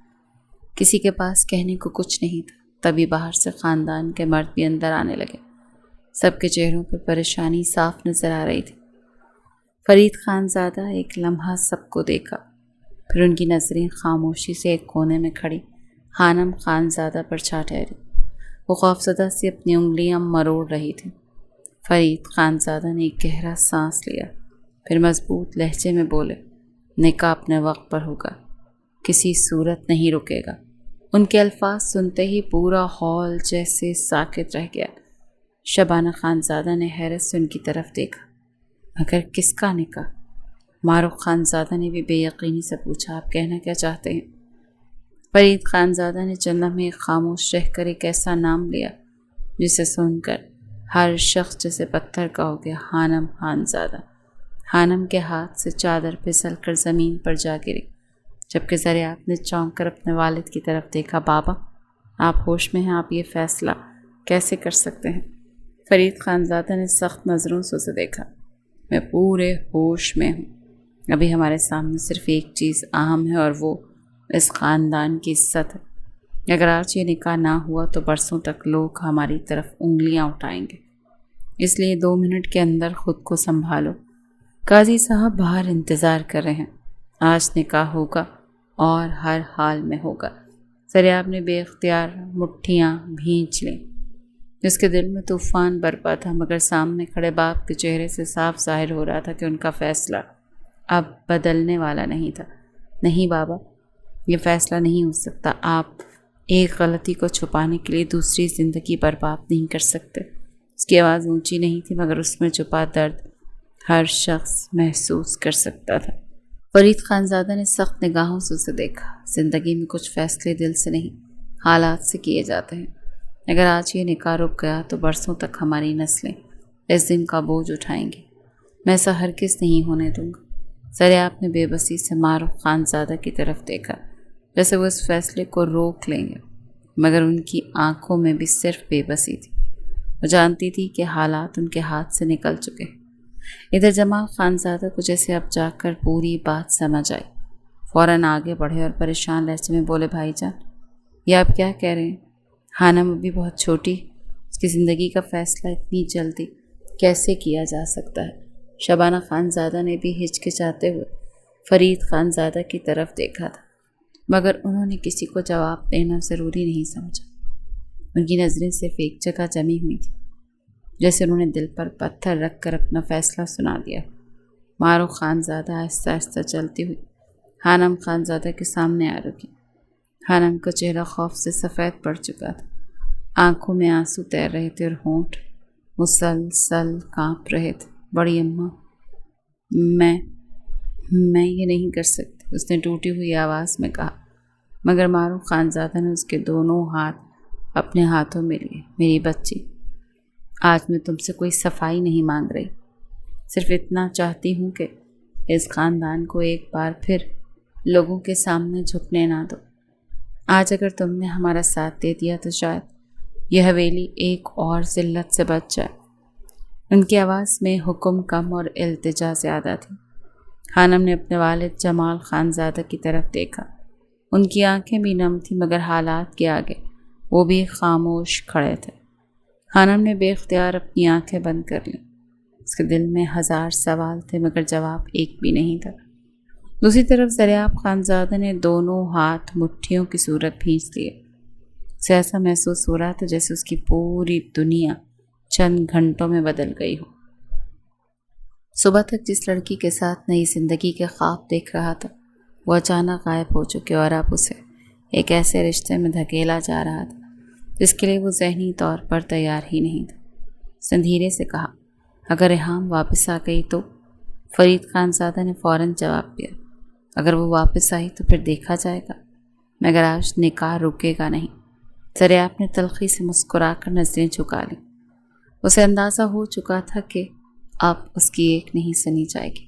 [SPEAKER 1] کسی کے پاس کہنے کو کچھ نہیں تھا۔ تبھی باہر سے خاندان کے مرد بھی اندر آنے لگے۔ سب کے چہروں پر پریشانی صاف نظر آ رہی تھی۔ فرید خانزادہ ایک لمحہ سب کو دیکھا، پھر ان کی نظریں خاموشی سے ایک کونے میں کھڑی خانم خانزادہ پر چھا ٹھہری۔ وہ خوفزدہ سے اپنی انگلیاں مروڑ رہی تھی۔ فرید خانزادہ نے ایک گہرا سانس لیا، پھر مضبوط لہجے میں بولے، نکاح اپنے وقت پر ہوگا، کسی صورت نہیں رکے گا۔ ان کے الفاظ سنتے ہی پورا ہال جیسے ساکت رہ گیا۔ شبانہ خانزادہ نے حیرت سے ان کی طرف دیکھا۔ مگر کس کا نکاح؟ معروف خانزادہ نے بھی بے یقینی سے پوچھا، آپ کہنا کیا چاہتے ہیں؟ فرید خانزادہ نے چند لمحے خاموش رہ کر ایک ایسا نام لیا جسے سن کر ہر شخص جیسے پتھر کا ہو گیا، خانم خانزادہ۔ خانم کے ہاتھ سے چادر پھسل کر زمین پر جا گری، جبکہ زریعت نے چونک کر اپنے والد کی طرف دیکھا۔ بابا، آپ ہوش میں ہیں؟ آپ یہ فیصلہ کیسے کر سکتے ہیں؟ فرید خانزادہ نے سخت نظروں سے اسے دیکھا۔ میں پورے ہوش میں ہوں۔ ابھی ہمارے سامنے صرف ایک چیز اہم ہے، اور وہ اس خاندان کی عزت ہے۔ اگر آج یہ نکاح نہ ہوا تو برسوں تک لوگ ہماری طرف انگلیاں اٹھائیں گے، اس لیے 2 منٹ کے اندر خود کو سنبھالو۔ قاضی صاحب باہر انتظار کر رہے ہیں۔ آج نکاح ہوگا اور ہر حال میں ہوگا۔ زریعت نے بے اختیار مٹھیاں بھینچ لیں۔ اس کے دل میں طوفان برپا تھا، مگر سامنے کھڑے باپ کے چہرے سے صاف ظاہر ہو رہا تھا کہ ان کا فیصلہ اب بدلنے والا نہیں تھا۔ نہیں بابا، یہ فیصلہ نہیں ہو سکتا۔ آپ ایک غلطی کو چھپانے کے لیے دوسری زندگی برباد نہیں کر سکتے۔ اس کی آواز اونچی نہیں تھی، مگر اس میں چھپا درد ہر شخص محسوس کر سکتا تھا۔ فرید خانزادہ نے سخت نگاہوں سے اسے دیکھا۔ زندگی میں کچھ فیصلے دل سے نہیں، حالات سے کیے جاتے ہیں۔ اگر آج یہ نکاح رک گیا تو برسوں تک ہماری نسلیں اس دن کا بوجھ اٹھائیں گی۔ میں ایسا ہرگز نہیں ہونے دوں گا۔ زریعت نے بے بسی سے معروف خانزادہ کی طرف دیکھا، جیسے وہ اس فیصلے کو روک لیں گے، مگر ان کی آنکھوں میں بھی صرف بے بسی تھی۔ وہ جانتی تھی کہ حالات ان کے ہاتھ سے نکل چکے۔ ادھر جمال خانزادہ کو جیسے اب جا کر پوری بات سمجھ آئی۔ فوراً آگے بڑھے اور پریشان لہجے میں بولے، بھائی جان، یہ آپ کیا کہہ رہے ہیں؟ خانم ابھی بہت چھوٹی، اس کی زندگی کا فیصلہ اتنی جلدی کیسے کیا جا سکتا ہے؟ شبانہ خانزادہ نے بھی ہچکچاتے ہوئے فرید خانزادہ کی طرف دیکھا تھا، مگر انہوں نے کسی کو جواب دینا ضروری نہیں سمجھا۔ ان کی نظریں صرف ایک جگہ جمی ہوئی تھی، جیسے انہوں نے دل پر پتھر رکھ کر اپنا فیصلہ سنا دیا۔ معروف خانزادہ آہستہ آہستہ چلتی ہوئی خانم خانزادہ کے سامنے آ رکی۔ خانم کا چہرہ خوف سے سفید پڑ چکا تھا، آنکھوں میں آنسو تیر رہے تھے اور ہونٹ مسلسل کانپ رہے تھے۔ بڑی اماں، میں یہ نہیں کر سکتی، اس نے ٹوٹی ہوئی آواز میں کہا، مگر معروف خانزادہ نے اس کے دونوں ہاتھ اپنے ہاتھوں میں لیے۔ میری بچی، آج میں تم سے کوئی صفائی نہیں مانگ رہی، صرف اتنا چاہتی ہوں کہ اس خاندان کو ایک بار پھر لوگوں کے سامنے جھکنے نہ دو۔ آج اگر تم نے ہمارا ساتھ دے دیا تو شاید یہ حویلی ایک اور ذلت سے بچ جائے۔ ان کی آواز میں حکم کم اور التجا زیادہ تھی۔ خانم نے اپنے والد جمال خانزادہ کی طرف دیکھا۔ ان کی آنکھیں بھی نم تھیں، مگر حالات کے آگے وہ بھی خاموش کھڑے تھے۔ خانم نے بے اختیار اپنی آنکھیں بند کر لیں۔ اس کے دل میں 1000 سوال تھے، مگر جواب ایک بھی نہیں تھا۔ دوسری طرف زریعت خانزادہ نے دونوں ہاتھ مٹھیوں کی صورت بھینچ لیے۔ اسے ایسا محسوس ہو رہا تھا جیسے اس کی پوری دنیا چند گھنٹوں میں بدل گئی ہو۔ صبح تک جس لڑکی کے ساتھ نئی زندگی کے خواب دیکھ رہا تھا، وہ اچانک غائب ہو چکے اور اب اسے ایک ایسے رشتے میں دھکیلا جا رہا تھا جس کے لیے وہ ذہنی طور پر تیار ہی نہیں تھا۔ اس نے دھیرے سے کہا، اگر ریحام واپس آ گئی تو؟ فرید خانزادہ نے فوراً جواب دیا، اگر وہ واپس آئی تو پھر دیکھا جائے گا، مگر آج نکاح رکے گا نہیں۔ زریعت نے تلخی سے مسکرا کر نظریں جھکا لیں۔ اسے اندازہ ہو چکا تھا کہ اب اس کی ایک نہیں سنی جائے گی۔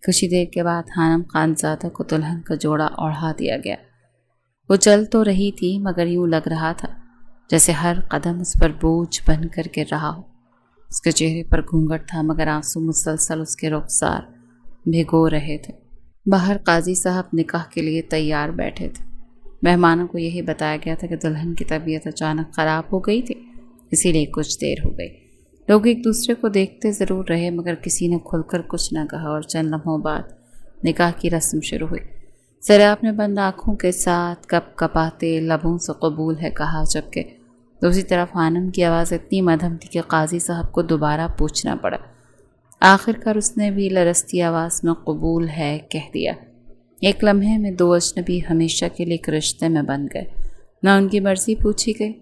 [SPEAKER 1] کچھ ہی دیر کے بعد خانم خانزادہ کو دلہن کا جوڑا اوڑھا دیا گیا۔ وہ چل تو رہی تھی، مگر یوں لگ رہا تھا جیسے ہر قدم اس پر بوجھ بن کر گر رہا ہو۔ اس کے چہرے پر گھونگھٹ تھا، مگر آنسو مسلسل اس کے رخسار بھگو رہے تھے۔ باہر قاضی صاحب نکاح کے لیے تیار بیٹھے تھے۔ مہمانوں کو یہی بتایا گیا تھا کہ دلہن کی طبیعت اچانک خراب ہو گئی تھی، اسی لیے کچھ دیر ہو گئی۔ لوگ ایک دوسرے کو دیکھتے ضرور رہے، مگر کسی نے کھل کر کچھ نہ کہا، اور چند لمحوں بعد نکاح کی رسم شروع ہوئی۔ زریعت نے بند آنکھوں کے ساتھ کپ کپاتے لبوں سے قبول ہے کہا، جبکہ دوسری طرف خانم کی آواز اتنی مدھم تھی کہ قاضی صاحب کو دوبارہ پوچھنا پڑا۔ آخر کار اس نے بھی لرزتی آواز میں قبول ہے کہہ دیا۔ ایک لمحے میں 2 اجنبی ہمیشہ کے لیے ایک رشتے میں بن گئے۔ نہ ان کی مرضی پوچھی گئی،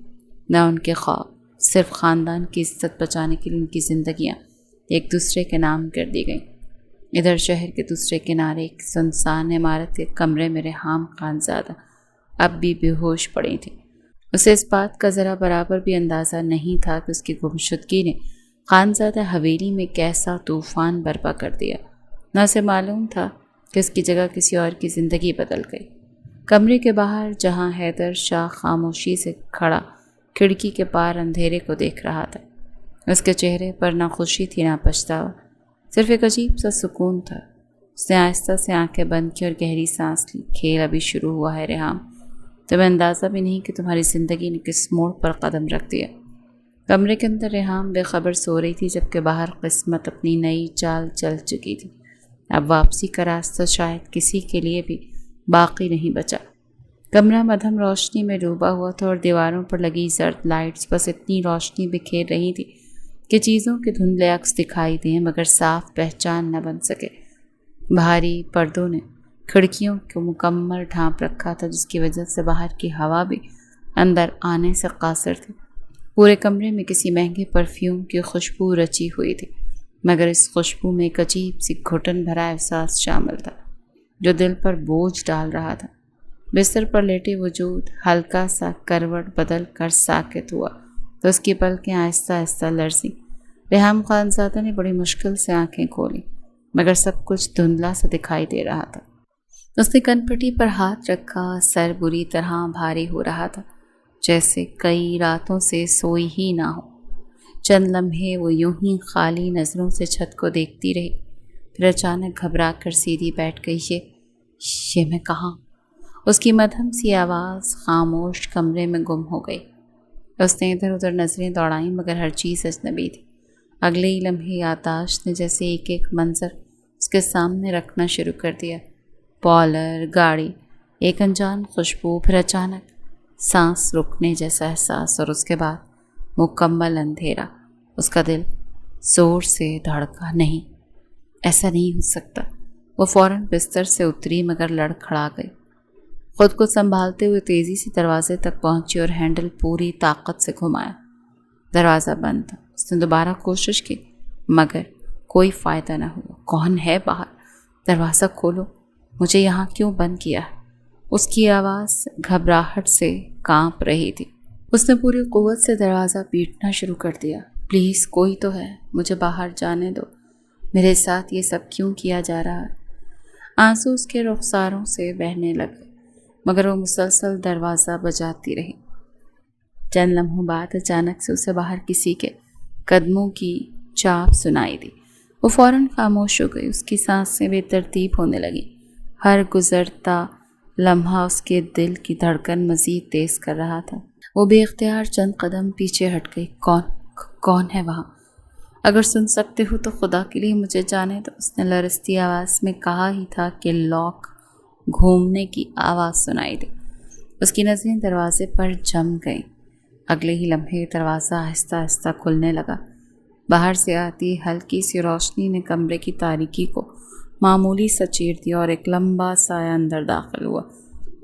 [SPEAKER 1] نہ ان کے خواب، صرف خاندان کی عزت بچانے کے لیے ان کی زندگیاں ایک دوسرے کے نام کر دی گئیں۔ ادھر شہر کے دوسرے کنارے ایک سنسان عمارت کے کمرے میں ریحام خانزادہ اب بھی بے ہوش پڑی تھی۔ اسے اس بات کا ذرا برابر بھی اندازہ نہیں تھا کہ اس کی گمشدگی نے خانزادہ حویلی میں کیسا طوفان برپا کر دیا۔ نہ اسے معلوم تھا کہ اس کی جگہ کسی اور کی زندگی بدل گئی۔ کمرے کے باہر جہاں حیدر شاہ خاموشی سے کھڑا کھڑکی کے پار اندھیرے کو دیکھ رہا تھا، اس کے چہرے پر نہ خوشی تھی نہ پچھتاوا، صرف ایک عجیب سا سکون تھا۔ اس نے آہستہ سے آنکھیں بند کی اور گہری سانس لی۔ کھیل ابھی شروع ہوا ہے ریحام، تمہیں اندازہ بھی نہیں کہ تمہاری زندگی نے کس موڑ پر قدم رکھ دیا۔ کمرے کے اندر ریحام بے خبر سو رہی تھی، جبکہ باہر قسمت اپنی نئی چال چل چکی تھی۔ اب واپسی کا راستہ شاید کسی کے لیے بھی باقی نہیں بچا۔ کمرہ مدھم روشنی میں ڈوبا ہوا تھا اور دیواروں پر لگی زرد لائٹس بس اتنی روشنی بکھیر رہی تھی کہ چیزوں کے دھندلے عکس دکھائی دیں مگر صاف پہچان نہ بن سکے۔ بھاری پردوں نے کھڑکیوں کو مکمل ڈھانپ رکھا تھا، جس کی وجہ سے باہر کی ہوا بھی اندر آنے سے قاصر تھی۔ پورے کمرے میں کسی مہنگے پرفیوم کی خوشبو رچی ہوئی تھی، مگر اس خوشبو میں ایک عجیب سی گھٹن بھرا احساس شامل تھا جو دل پر بوجھ ڈال رہا تھا۔ بستر پر لیٹے وجود ہلکا سا کروٹ بدل کر ساکت ہوا تو اس کی پلکیں آہستہ آہستہ لرزیں۔ ریحام خانزادہ نے بڑی مشکل سے آنکھیں کھولیں، مگر سب کچھ دھندلا سا دکھائی دے رہا تھا۔ اس نے کن پٹی پر ہاتھ رکھا، سر بری طرح بھاری ہو رہا تھا، جیسے کئی راتوں سے سوئی ہی نہ ہو۔ چند لمحے وہ یوں ہی خالی نظروں سے چھت کو دیکھتی رہی، پھر اچانک گھبرا کر سیدھی بیٹھ گئی۔ یہ میں کہاں؟ اس کی مدھم سی آواز خاموش کمرے میں گم ہو گئی۔ اس نے ادھر ادھر نظریں دوڑائیں مگر ہر چیز اجنبی تھی۔ اگلے ہی لمحے آتش نے جیسے ایک ایک منظر اس کے سامنے رکھنا شروع کر دیا۔ پالر، گاڑی، ایک انجان خوشبو، پھر اچانک سانس رکنے جیسا احساس اور اس کے بعد مکمل اندھیرا۔ اس کا دل زور سے دھڑکا۔ نہیں، ایسا نہیں ہو سکتا۔ وہ فوراً بستر سے اتری مگر لڑکھڑا گئی۔ خود کو سنبھالتے ہوئے تیزی سے دروازے تک پہنچی اور ہینڈل پوری طاقت سے گھمایا۔ دروازہ بند تھا۔ اس نے دوبارہ کوشش کی مگر کوئی فائدہ نہ ہوا۔ کون ہے باہر؟ دروازہ کھولو، مجھے یہاں کیوں بند کیا ہے؟ اس کی آواز گھبراہٹ سے کانپ رہی تھی۔ اس نے پوری قوت سے دروازہ پیٹنا شروع کر دیا۔ پلیز کوئی تو ہے، مجھے باہر جانے دو، میرے ساتھ یہ سب کیوں کیا جا رہا ہے؟ آنسو اس کے رخساروں سے بہنے لگے مگر وہ مسلسل دروازہ بجاتی رہی۔ چند لمحوں بعد اچانک سے اسے باہر کسی کے قدموں کی چاپ سنائی دی۔ وہ فوراً خاموش ہو گئی۔ اس کی سانسیں بے ترتیب ہونے لگیں۔ ہر گزرتا لمحہ اس کے دل کی دھڑکن مزید تیز کر رہا تھا۔ وہ بے اختیار چند قدم پیچھے ہٹ گئی۔ کون ہے وہاں؟ اگر سن سکتے ہو تو خدا کے لیے مجھے جانے دو، اس نے لرزتی آواز میں کہا ہی تھا کہ لاک گھومنے کی آواز سنائی دی۔ اس کی نظریں دروازے پر جم گئیں۔ اگلے ہی لمحے دروازہ آہستہ آہستہ کھلنے لگا۔ باہر سے آتی ہلکی سی روشنی نے کمرے کی تاریکی کو معمولی سا چیر دیا اور ایک لمبا سایہ اندر داخل ہوا،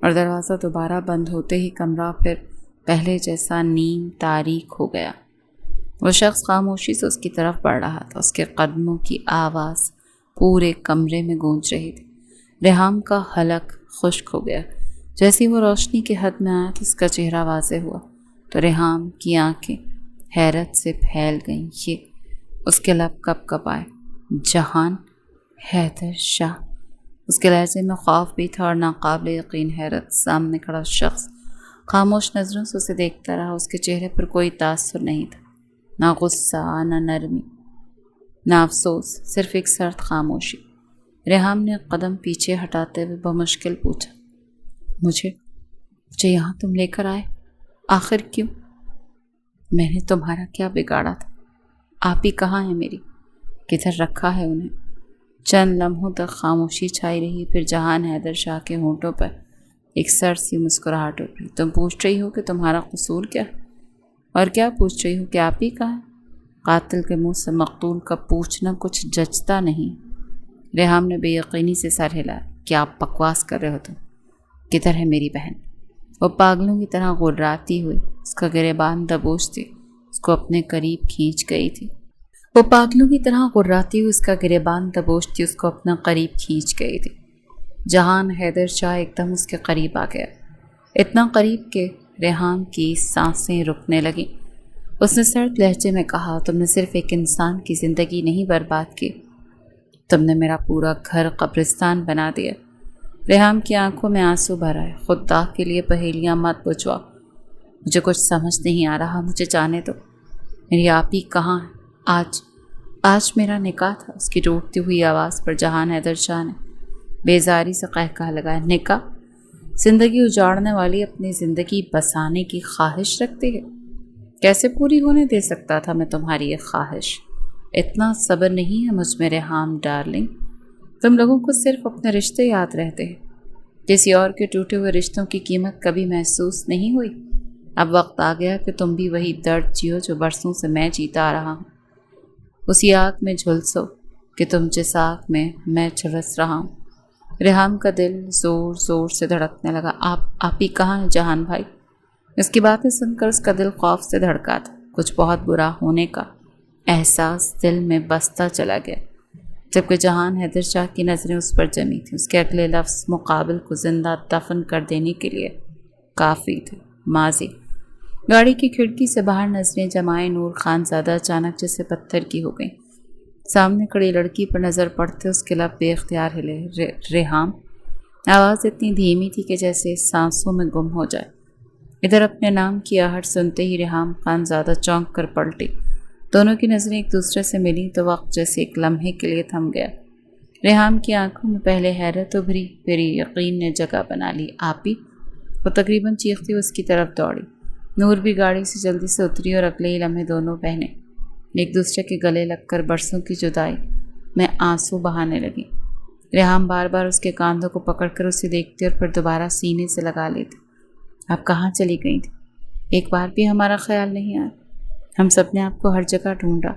[SPEAKER 1] اور دروازہ دوبارہ بند ہوتے ہی کمرہ پھر پہلے جیسا نیم تاریک ہو گیا۔ وہ شخص خاموشی سے اس کی طرف بڑھ رہا تھا۔ اس کے قدموں کی آواز پورے کمرے میں گونج رہی تھی۔ ریحام کا حلق خشک ہو گیا۔ جیسے وہ روشنی کے حد میں آیا تو اس کا چہرہ واضح ہوا تو ریحام کی آنکھیں حیرت سے پھیل گئیں۔ یہ اس کے لب کپ کپ آئے۔ جہان حیدر شاہ۔ اس کے لہجے میں خوف بھی تھا اور ناقابل یقین حیرت۔ سامنے کھڑا شخص خاموش نظروں سے اسے دیکھتا رہا۔ اس کے چہرے پر کوئی تاثر نہیں تھا، نہ غصہ، نہ نرمی، نہ افسوس، صرف ایک سرد خاموشی۔ ریحام نے ایک قدم پیچھے ہٹاتے ہوئے بمشکل پوچھا، مجھے یہاں تم لے کر آئے؟ آخر کیوں؟ میں نے تمہارا کیا بگاڑا تھا؟ آپ ہی کہاں ہیں میری؟ کدھر رکھا ہے انہیں؟ چند لمحوں تک خاموشی چھائی رہی، پھر جہان حیدر شاہ کے ہونٹوں پر ایک سر سی مسکراہٹ اٹھی۔ تم پوچھ رہی ہو کہ تمہارا قصور کیا ہے؟ اور کیا پوچھ رہی ہو کہ آپ ہی کہاں ہے؟ قاتل کے منہ سے مقتول کا پوچھنا کچھ جچتا نہیں۔ ریحام نے بے یقینی سے سر ہلایا۔ کیا آپ بکواس کر رہے ہو تم؟ کدھر ہے میری بہن؟ وہ پاگلوں کی طرح غراتی ہوئی اس کا گریبان دبوچتی اس کو اپنے قریب کھینچ گئی تھی۔ وہ پاگلوں کی طرح غراتی ہوئی اس کا گریبان دبوچتی اس کو اپنا قریب کھینچ گئی تھی۔ جہان حیدر شاہ ایک دم اس کے قریب آ گیا، اتنا قریب کہ ریحام کی سانسیں رکنے لگیں۔ اس نے سرد لہجے میں کہا، تم نے صرف ایک انسان کی زندگی نہیں برباد کی، تم نے میرا پورا گھر قبرستان بنا دیا۔ ریحام کی آنکھوں میں آنسو بھر آئے۔ خدا کے لیے پہیلیاں مت بجھوا، مجھے کچھ سمجھ نہیں آ رہا، مجھے جانے دو۔ میری آپی کہاں ہے؟ آج میرا نکاح تھا۔ اس کی ٹوٹتی ہوئی آواز پر جہان حیدر شاہ نے بیزاری سے قہقہہ لگایا۔ نکاح؟ زندگی اجاڑنے والی اپنی زندگی بسانے کی خواہش رکھتی ہے؟ کیسے پوری ہونے دے سکتا تھا میں تمہاری یہ خواہش؟ اتنا صبر نہیں ہے مجھ میں ریحام ڈارلنگ، تم لوگوں کو صرف اپنے رشتے یاد رہتے ہیں، کسی اور کے ٹوٹے ہوئے رشتوں کی قیمت کبھی محسوس نہیں ہوئی۔ اب وقت آ گیا کہ تم بھی وہی درد جیو جو برسوں سے میں جیتا آ رہا ہوں، اسی آگ میں جھلسو کہ تم جس آگ میں جھلس رہا ہوں۔ ریحام کا دل زور زور سے دھڑکنے لگا۔ آپ ہی کہاں ہیں جہان بھائی؟ اس کی باتیں سن کر اس کا دل خوف سے دھڑکا تھا۔ کچھ بہت برا ہونے کا احساس دل میں بستا چلا گیا، جبکہ جہان حیدر شاہ کی نظریں اس پر جمی تھیں۔ اس کے اگلے لفظ مقابل کو زندہ دفن کر دینے کے لیے کافی تھے۔ ماضی۔ گاڑی کی کھڑکی سے باہر نظریں جمائے نور خان زادہ اچانک جیسے پتھر کی ہو گئیں۔ سامنے کھڑی لڑکی پر نظر پڑتے اس کے لب بے اختیار ہلے۔ ریحام۔ آواز اتنی دھیمی تھی کہ جیسے سانسوں میں گم ہو جائے۔ ادھر اپنے نام کی آہٹ سنتے ہی ریحام خان زادہ چونک کر پلٹی۔ دونوں کی نظریں ایک دوسرے سے ملی تو وقت جیسے ایک لمحے کے لیے تھم گیا۔ ریحام کی آنکھوں میں پہلے حیرت ابھری، پھر یقین نے جگہ بنا لی۔ آپی؟ وہ تقریباً چیختی اس کی طرف دوڑی۔ نور بھی گاڑی سے جلدی سے اتری اور اگلے ہی لمحے دونوں بہنیں ایک دوسرے کے گلے لگ کر برسوں کی جدائی میں آنسو بہانے لگی۔ ریحام بار بار اس کے کاندھوں کو پکڑ کر اسے دیکھتی اور پھر دوبارہ سینے سے لگا لیتی۔ آپ کہاں چلی گئی تھی؟ ایک بار بھی ہمارا خیال نہیں آیا؟ ہم سب نے آپ کو ہر جگہ ڈھونڈا۔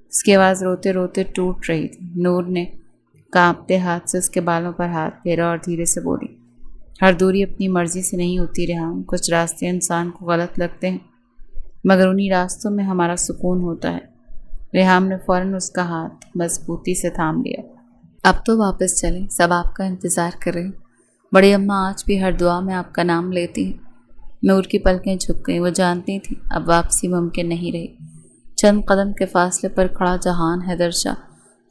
[SPEAKER 1] اس کی آواز روتے روتے ٹوٹ رہی تھی۔ نور نے کانپتے ہاتھ سے اس کے بالوں پر ہاتھ پھیرا اور دھیرے سے بولی، ہر دوری اپنی مرضی سے نہیں ہوتی ریحام، کچھ راستے انسان کو غلط لگتے ہیں مگر انہی راستوں میں ہمارا سکون ہوتا ہے۔ ریحام نے فوراً اس کا ہاتھ مضبوطی سے تھام لیا۔ اب تو واپس چلیں، سب آپ کا انتظار کر رہے ہیں۔ بڑی اماں آج بھی ہر دعا میں آپ کا نام لیتی ہیں۔ نور کی پلکیں جھک گئیں، وہ جانتی تھیں اب واپسی ممکن نہیں رہی۔ چند قدم کے فاصلے پر کھڑا جہان حیدر شاہ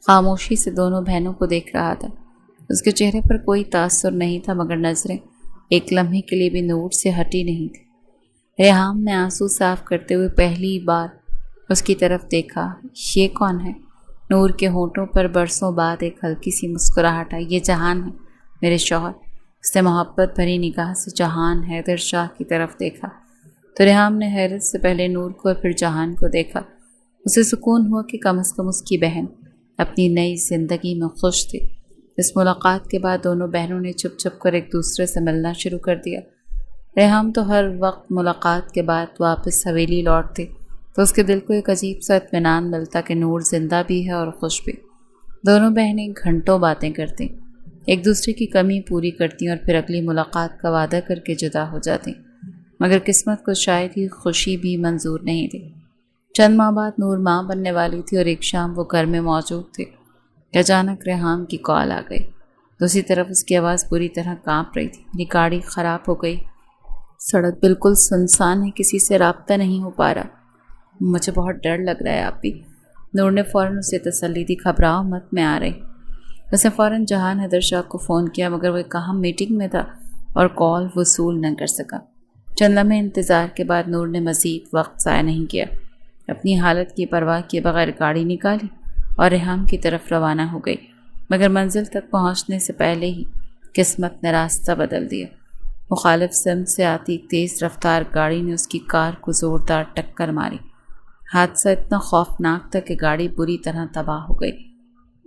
[SPEAKER 1] خاموشی سے دونوں بہنوں کو دیکھ رہا تھا۔ اس کے چہرے پر کوئی تاثر نہیں تھا مگر نظریں ایک لمحے کے لیے بھی نور سے ہٹی نہیں تھی۔ ریحام نے آنسو صاف کرتے ہوئے پہلی بار اس کی طرف دیکھا۔ یہ کون ہے؟ نور کے ہونٹوں پر برسوں بعد ایک ہلکی سی مسکراہٹ آئی۔ یہ جہان ہے، میرے شوہر۔ اس نے محبت بھری نگاہ سے جہان حیدر شاہ کی طرف دیکھا تو ریحام نے حیرت سے پہلے نور کو اور پھر جہان کو دیکھا۔ اسے سکون ہوا کہ کم از کم اس کی بہن اپنی نئی زندگی میں خوش تھی۔ اس ملاقات کے بعد دونوں بہنوں نے چھپ چھپ کر ایک دوسرے سے ملنا شروع کر دیا۔ ریحام تو ہر وقت ملاقات کے بعد واپس حویلی لوٹتی تو اس کے دل کو ایک عجیب سا اطمینان ملتا کہ نور زندہ بھی ہے اور خوش بھی۔ دونوں بہنیں گھنٹوں باتیں کرتیں، ایک دوسرے کی کمی پوری کرتیں اور پھر اگلی ملاقات کا وعدہ کر کے جدا ہو جاتیں، مگر قسمت کو شاید ہی خوشی بھی منظور نہیں تھی۔ چند ماہ بعد نور ماں بننے والی تھی اور ایک شام وہ گھر میں موجود تھی کہ اچانک ریحام کی کال آ گئی۔ دوسری طرف اس کی آواز پوری طرح کانپ رہی تھی۔ میری گاڑی خراب ہو گئی، سڑک بالکل سنسان ہے، کسی سے رابطہ نہیں ہو پا رہا، مجھے بہت ڈر لگ رہا ہے آپی۔ نور نے فوراً اسے تسلی دی، گھبراؤ مت، میں آ رہی۔ اس نے فوراً جہان حیدر شاہ کو فون کیا مگر وہ ایک اہم میٹنگ میں تھا اور کال وصول نہ کر سکا۔ چند لمحے انتظار کے بعد نور نے مزید وقت ضائع نہیں کیا، اپنی حالت کی پرواہ کیے بغیر گاڑی نکالی اور ریحام کی طرف روانہ ہو گئی، مگر منزل تک پہنچنے سے پہلے ہی قسمت نے راستہ بدل دیا۔ مخالف سمت سے آتی تیز رفتار گاڑی نے اس کی کار کو زوردار ٹکر ماری۔ حادثہ اتنا خوفناک تھا کہ گاڑی بری طرح تباہ ہو گئی۔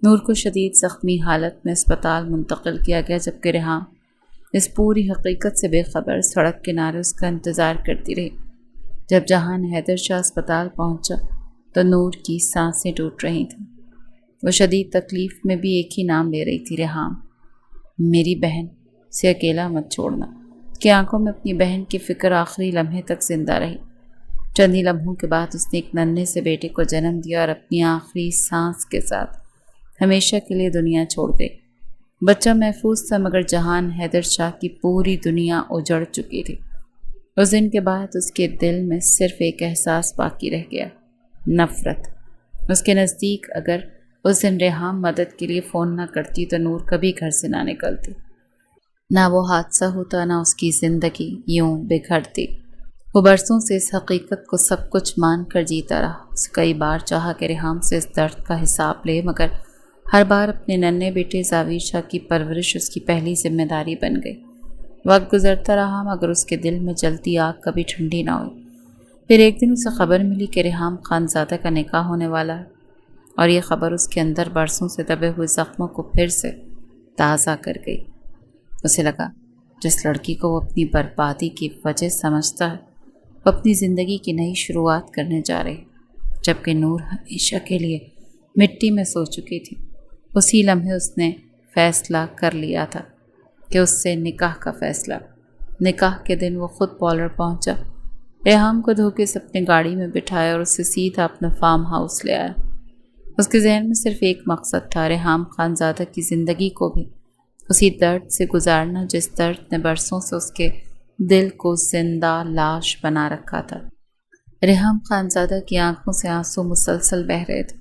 [SPEAKER 1] نور کو شدید زخمی حالت میں اسپتال منتقل کیا گیا جبکہ ریحام اس پوری حقیقت سے بے خبر سڑک کنارے اس کا انتظار کرتی رہی۔ جب جہان حیدر شاہ اسپتال پہنچا تو نور کی سانسیں ٹوٹ رہی تھیں۔ وہ شدید تکلیف میں بھی ایک ہی نام لے رہی تھی، ریحام۔ میری بہن، سے اکیلا مت چھوڑنا۔ اس کی آنکھوں میں اپنی بہن کی فکر آخری لمحے تک زندہ رہی۔ چند ہی لمحوں کے بعد اس نے ایک ننھے سے بیٹے کو جنم دیا اور اپنی آخری سانس کے ساتھ ہمیشہ کے لیے دنیا چھوڑ گئی۔ بچہ محفوظ تھا مگر جہان حیدر شاہ کی پوری دنیا اجڑ چکی تھی۔ اس دن کے بعد اس کے دل میں صرف ایک احساس باقی رہ گیا، نفرت۔ اس کے نزدیک اگر اس دن ریحام مدد کے لیے فون نہ کرتی تو نور کبھی گھر سے نہ نکلتی، نہ وہ حادثہ ہوتا، نہ اس کی زندگی یوں بگڑتی۔ وہ برسوں سے اس حقیقت کو سب کچھ مان کر جیتا رہا۔ اسے کئی بار چاہا کہ ریحام سے اس درد کا حساب لے، مگر ہر بار اپنے ننھے بیٹے زاویر شاہ کی پرورش اس کی پہلی ذمہ داری بن گئی۔ وقت گزرتا رہا مگر اس کے دل میں جلتی آگ کبھی ٹھنڈی نہ ہوئی۔ پھر ایک دن اسے خبر ملی کہ ریحام خانزادہ کا نکاح ہونے والا ہے، اور یہ خبر اس کے اندر برسوں سے دبے ہوئے زخموں کو پھر سے تازہ کر گئی۔ اسے لگا جس لڑکی کو وہ اپنی بربادی کی وجہ سمجھتا ہے وہ اپنی زندگی کی نئی شروعات کرنے جا رہی، جبکہ نور ہمیشہ کے لیے مٹی میں سو چکی تھی۔ اسی لمحے اس نے فیصلہ کر لیا تھا کہ اس سے نکاح کا فیصلہ۔ نکاح کے دن وہ خود پالر پہنچا، ریحام کو دھوکے سے اپنی گاڑی میں بٹھایا اور اسے سیدھا اپنا فارم ہاؤس لے آیا۔ اس کے ذہن میں صرف ایک مقصد تھا، ریحام خانزادہ کی زندگی کو بھی اسی درد سے گزارنا جس درد نے برسوں سے اس کے دل کو زندہ لاش بنا رکھا تھا۔ ریحام خانزادہ کی آنکھوں سے آنسو مسلسل بہہ رہے تھے۔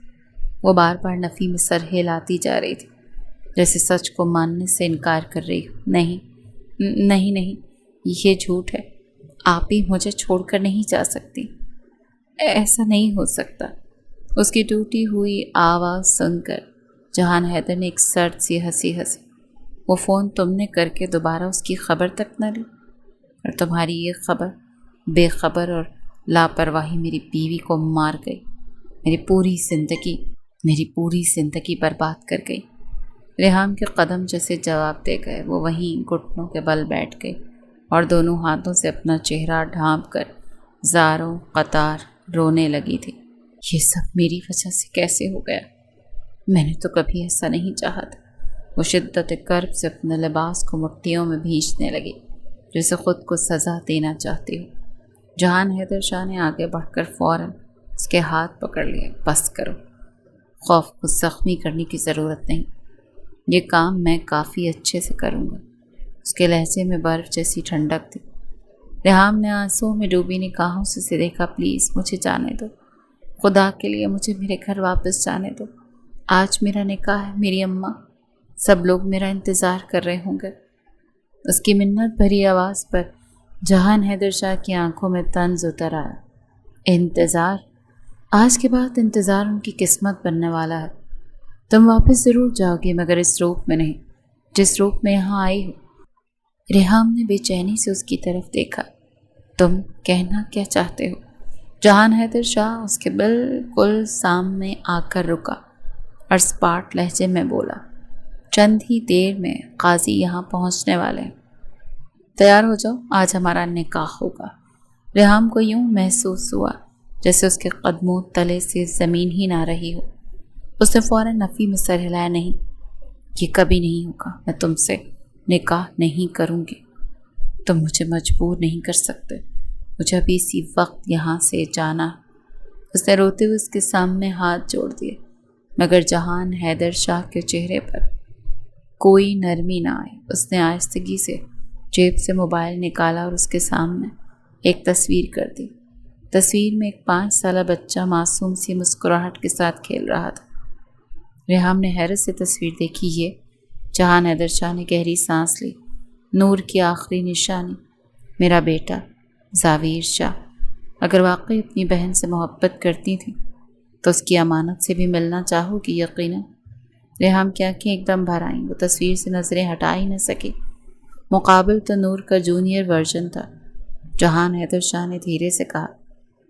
[SPEAKER 1] وہ بار بار نفی میں سر ہلاتی جا رہی تھی، جیسے سچ کو ماننے سے انکار کر رہی ہو۔ نہیں، یہ جھوٹ ہے، آپ ہی مجھے چھوڑ کر نہیں جا سکتی، ایسا نہیں ہو سکتا۔ اس کی ٹوٹی ہوئی آواز سن کر جہان حیدر نے ایک سرد سی ہنسی ہنسی۔ وہ فون تم نے کر کے دوبارہ اس کی خبر تک نہ لی، اور تمہاری یہ خبر بے خبر اور لاپرواہی میری بیوی کو مار گئی، میری پوری زندگی برباد کر گئی۔ ریحام کے قدم جیسے جواب دے گئے۔ وہ وہیں گھٹنوں کے بل بیٹھ گئی اور دونوں ہاتھوں سے اپنا چہرہ ڈھانپ کر زاروں قطار رونے لگی تھی۔ یہ سب میری وجہ سے کیسے ہو گیا؟ میں نے تو کبھی ایسا نہیں چاہا تھا۔ وہ شدت کرب سے اپنے لباس کو مٹھیوں میں بھینچنے لگی، جیسے خود کو سزا دینا چاہتی ہو۔ جہان حیدر شاہ نے آگے بڑھ کر فوراً اس کے ہاتھ پکڑ لیے۔ بس کرو، خوف کو زخمی کرنے کی ضرورت نہیں، یہ کام میں کافی اچھے سے کروں گا۔ اس کے لہجے میں برف جیسی ٹھنڈک تھی۔ ریحام نے آنسوں میں ڈوبی نگاہوں سے اسے دیکھا۔ پلیز مجھے جانے دو، خدا کے لیے مجھے میرے گھر واپس جانے دو۔ آج میرا نکاح ہے، میری اماں، سب لوگ میرا انتظار کر رہے ہوں گے۔ اس کی منت بھری آواز پر جہان حیدر شاہ کی آنکھوں میں طنز اتر آیا۔ انتظار؟ آج کے بعد انتظار ان کی قسمت بننے والا ہے۔ تم واپس ضرور جاؤ گی مگر اس روپ میں نہیں جس روپ میں یہاں آئی ہو۔ ریحام نے بے چینی سے اس کی طرف دیکھا۔ تم کہنا کیا چاہتے ہو؟ جہان حیدر شاہ اس کے بالکل سامنے آ کر رکا اور سپاٹ لہجے میں بولا، چند ہی دیر میں قاضی یہاں پہنچنے والے ہیں، تیار ہو جاؤ، آج ہمارا نکاح ہوگا۔ ریحام کو یوں محسوس ہوا جیسے اس کے قدموں تلے سے زمین ہی نہ رہی ہو۔ اس نے فوراً نفی میں سر ہلایا۔ نہیں، یہ کبھی نہیں ہوگا، میں تم سے نکاح نہیں کروں گی، تم مجھے مجبور نہیں کر سکتے، مجھے ابھی اسی وقت یہاں سے جانا۔ اس نے روتے ہوئے اس کے سامنے ہاتھ جوڑ دیے مگر جہان حیدر شاہ کے چہرے پر کوئی نرمی نہ آئی۔ اس نے آہستگی سے جیب سے موبائل نکالا اور اس کے سامنے ایک تصویر کر دی۔ تصویر میں ایک 5 سالہ بچہ معصوم سی مسکراہٹ کے ساتھ کھیل رہا تھا۔ ریحام نے حیرت سے تصویر دیکھی۔ یہ جہان حیدر شاہ نے گہری سانس لی۔ نور کی آخری نشانی، میرا بیٹا زاویر شاہ۔ اگر واقعی اپنی بہن سے محبت کرتی تھی تو اس کی امانت سے بھی ملنا چاہو گی یقیناً۔ ریحام کی آنکھیں ایک دم بھر آئیں۔ وہ تصویر سے نظریں ہٹا ہی نہ سکی۔ مقابل تو نور کا جونیئر ورژن تھا۔ جہان حیدر شاہ نے دھیرے سے کہا،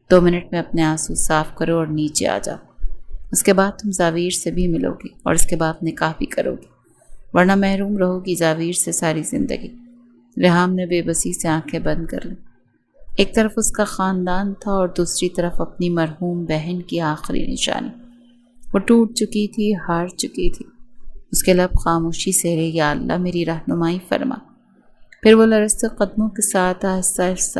[SPEAKER 1] 2 منٹ میں اپنے آنسو صاف کرو اور نیچے آ جاؤ۔ اس کے بعد تم زاویر سے بھی ملو گی اور اس کے بعد نکاح بھی کرو گی، ورنہ محروم رہو گی زاویر سے ساری زندگی۔ ریحام نے بے بسی سے آنکھیں بند کر لیں۔ ایک طرف اس کا خاندان تھا اور دوسری طرف اپنی مرحوم بہن کی آخری نشانی۔ وہ ٹوٹ چکی تھی، ہار چکی تھی۔ اس کے لب خاموشی سے رہے، یا اللہ میری رہنمائی فرما۔ پھر وہ لرزتے قدموں کے ساتھ آہستہ آہستہ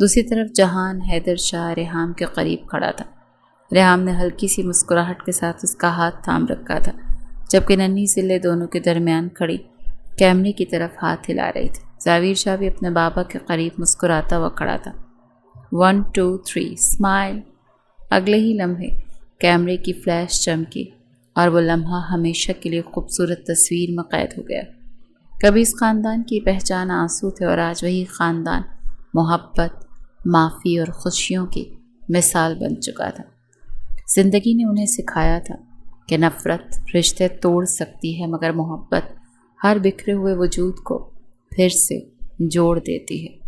[SPEAKER 1] دوسری طرف جہان حیدر شاہ ریحام کے قریب کھڑا تھا۔ ریحام نے ہلکی سی مسکراہٹ کے ساتھ اس کا ہاتھ تھام رکھا تھا، جبکہ ننھی سلے دونوں کے درمیان کھڑی کیمرے کی طرف ہاتھ ہلا رہی تھی۔ زاویر شاہ بھی اپنے بابا کے قریب مسکراتا ہوا کھڑا تھا۔ 1 2 3 اسمائل۔ اگلے ہی لمحے کیمرے کی فلیش چمکی اور وہ لمحہ ہمیشہ کے لیے خوبصورت تصویر میں قید ہو گیا۔ کبھی اس خاندان کی پہچان آنسو تھے اور آج وہی خاندان محبت، معافی اور خوشیوں کی مثال بن چکا تھا۔ زندگی نے انہیں سکھایا تھا کہ نفرت رشتے توڑ سکتی ہے، مگر محبت ہر بکھرے ہوئے وجود کو پھر سے جوڑ دیتی ہے۔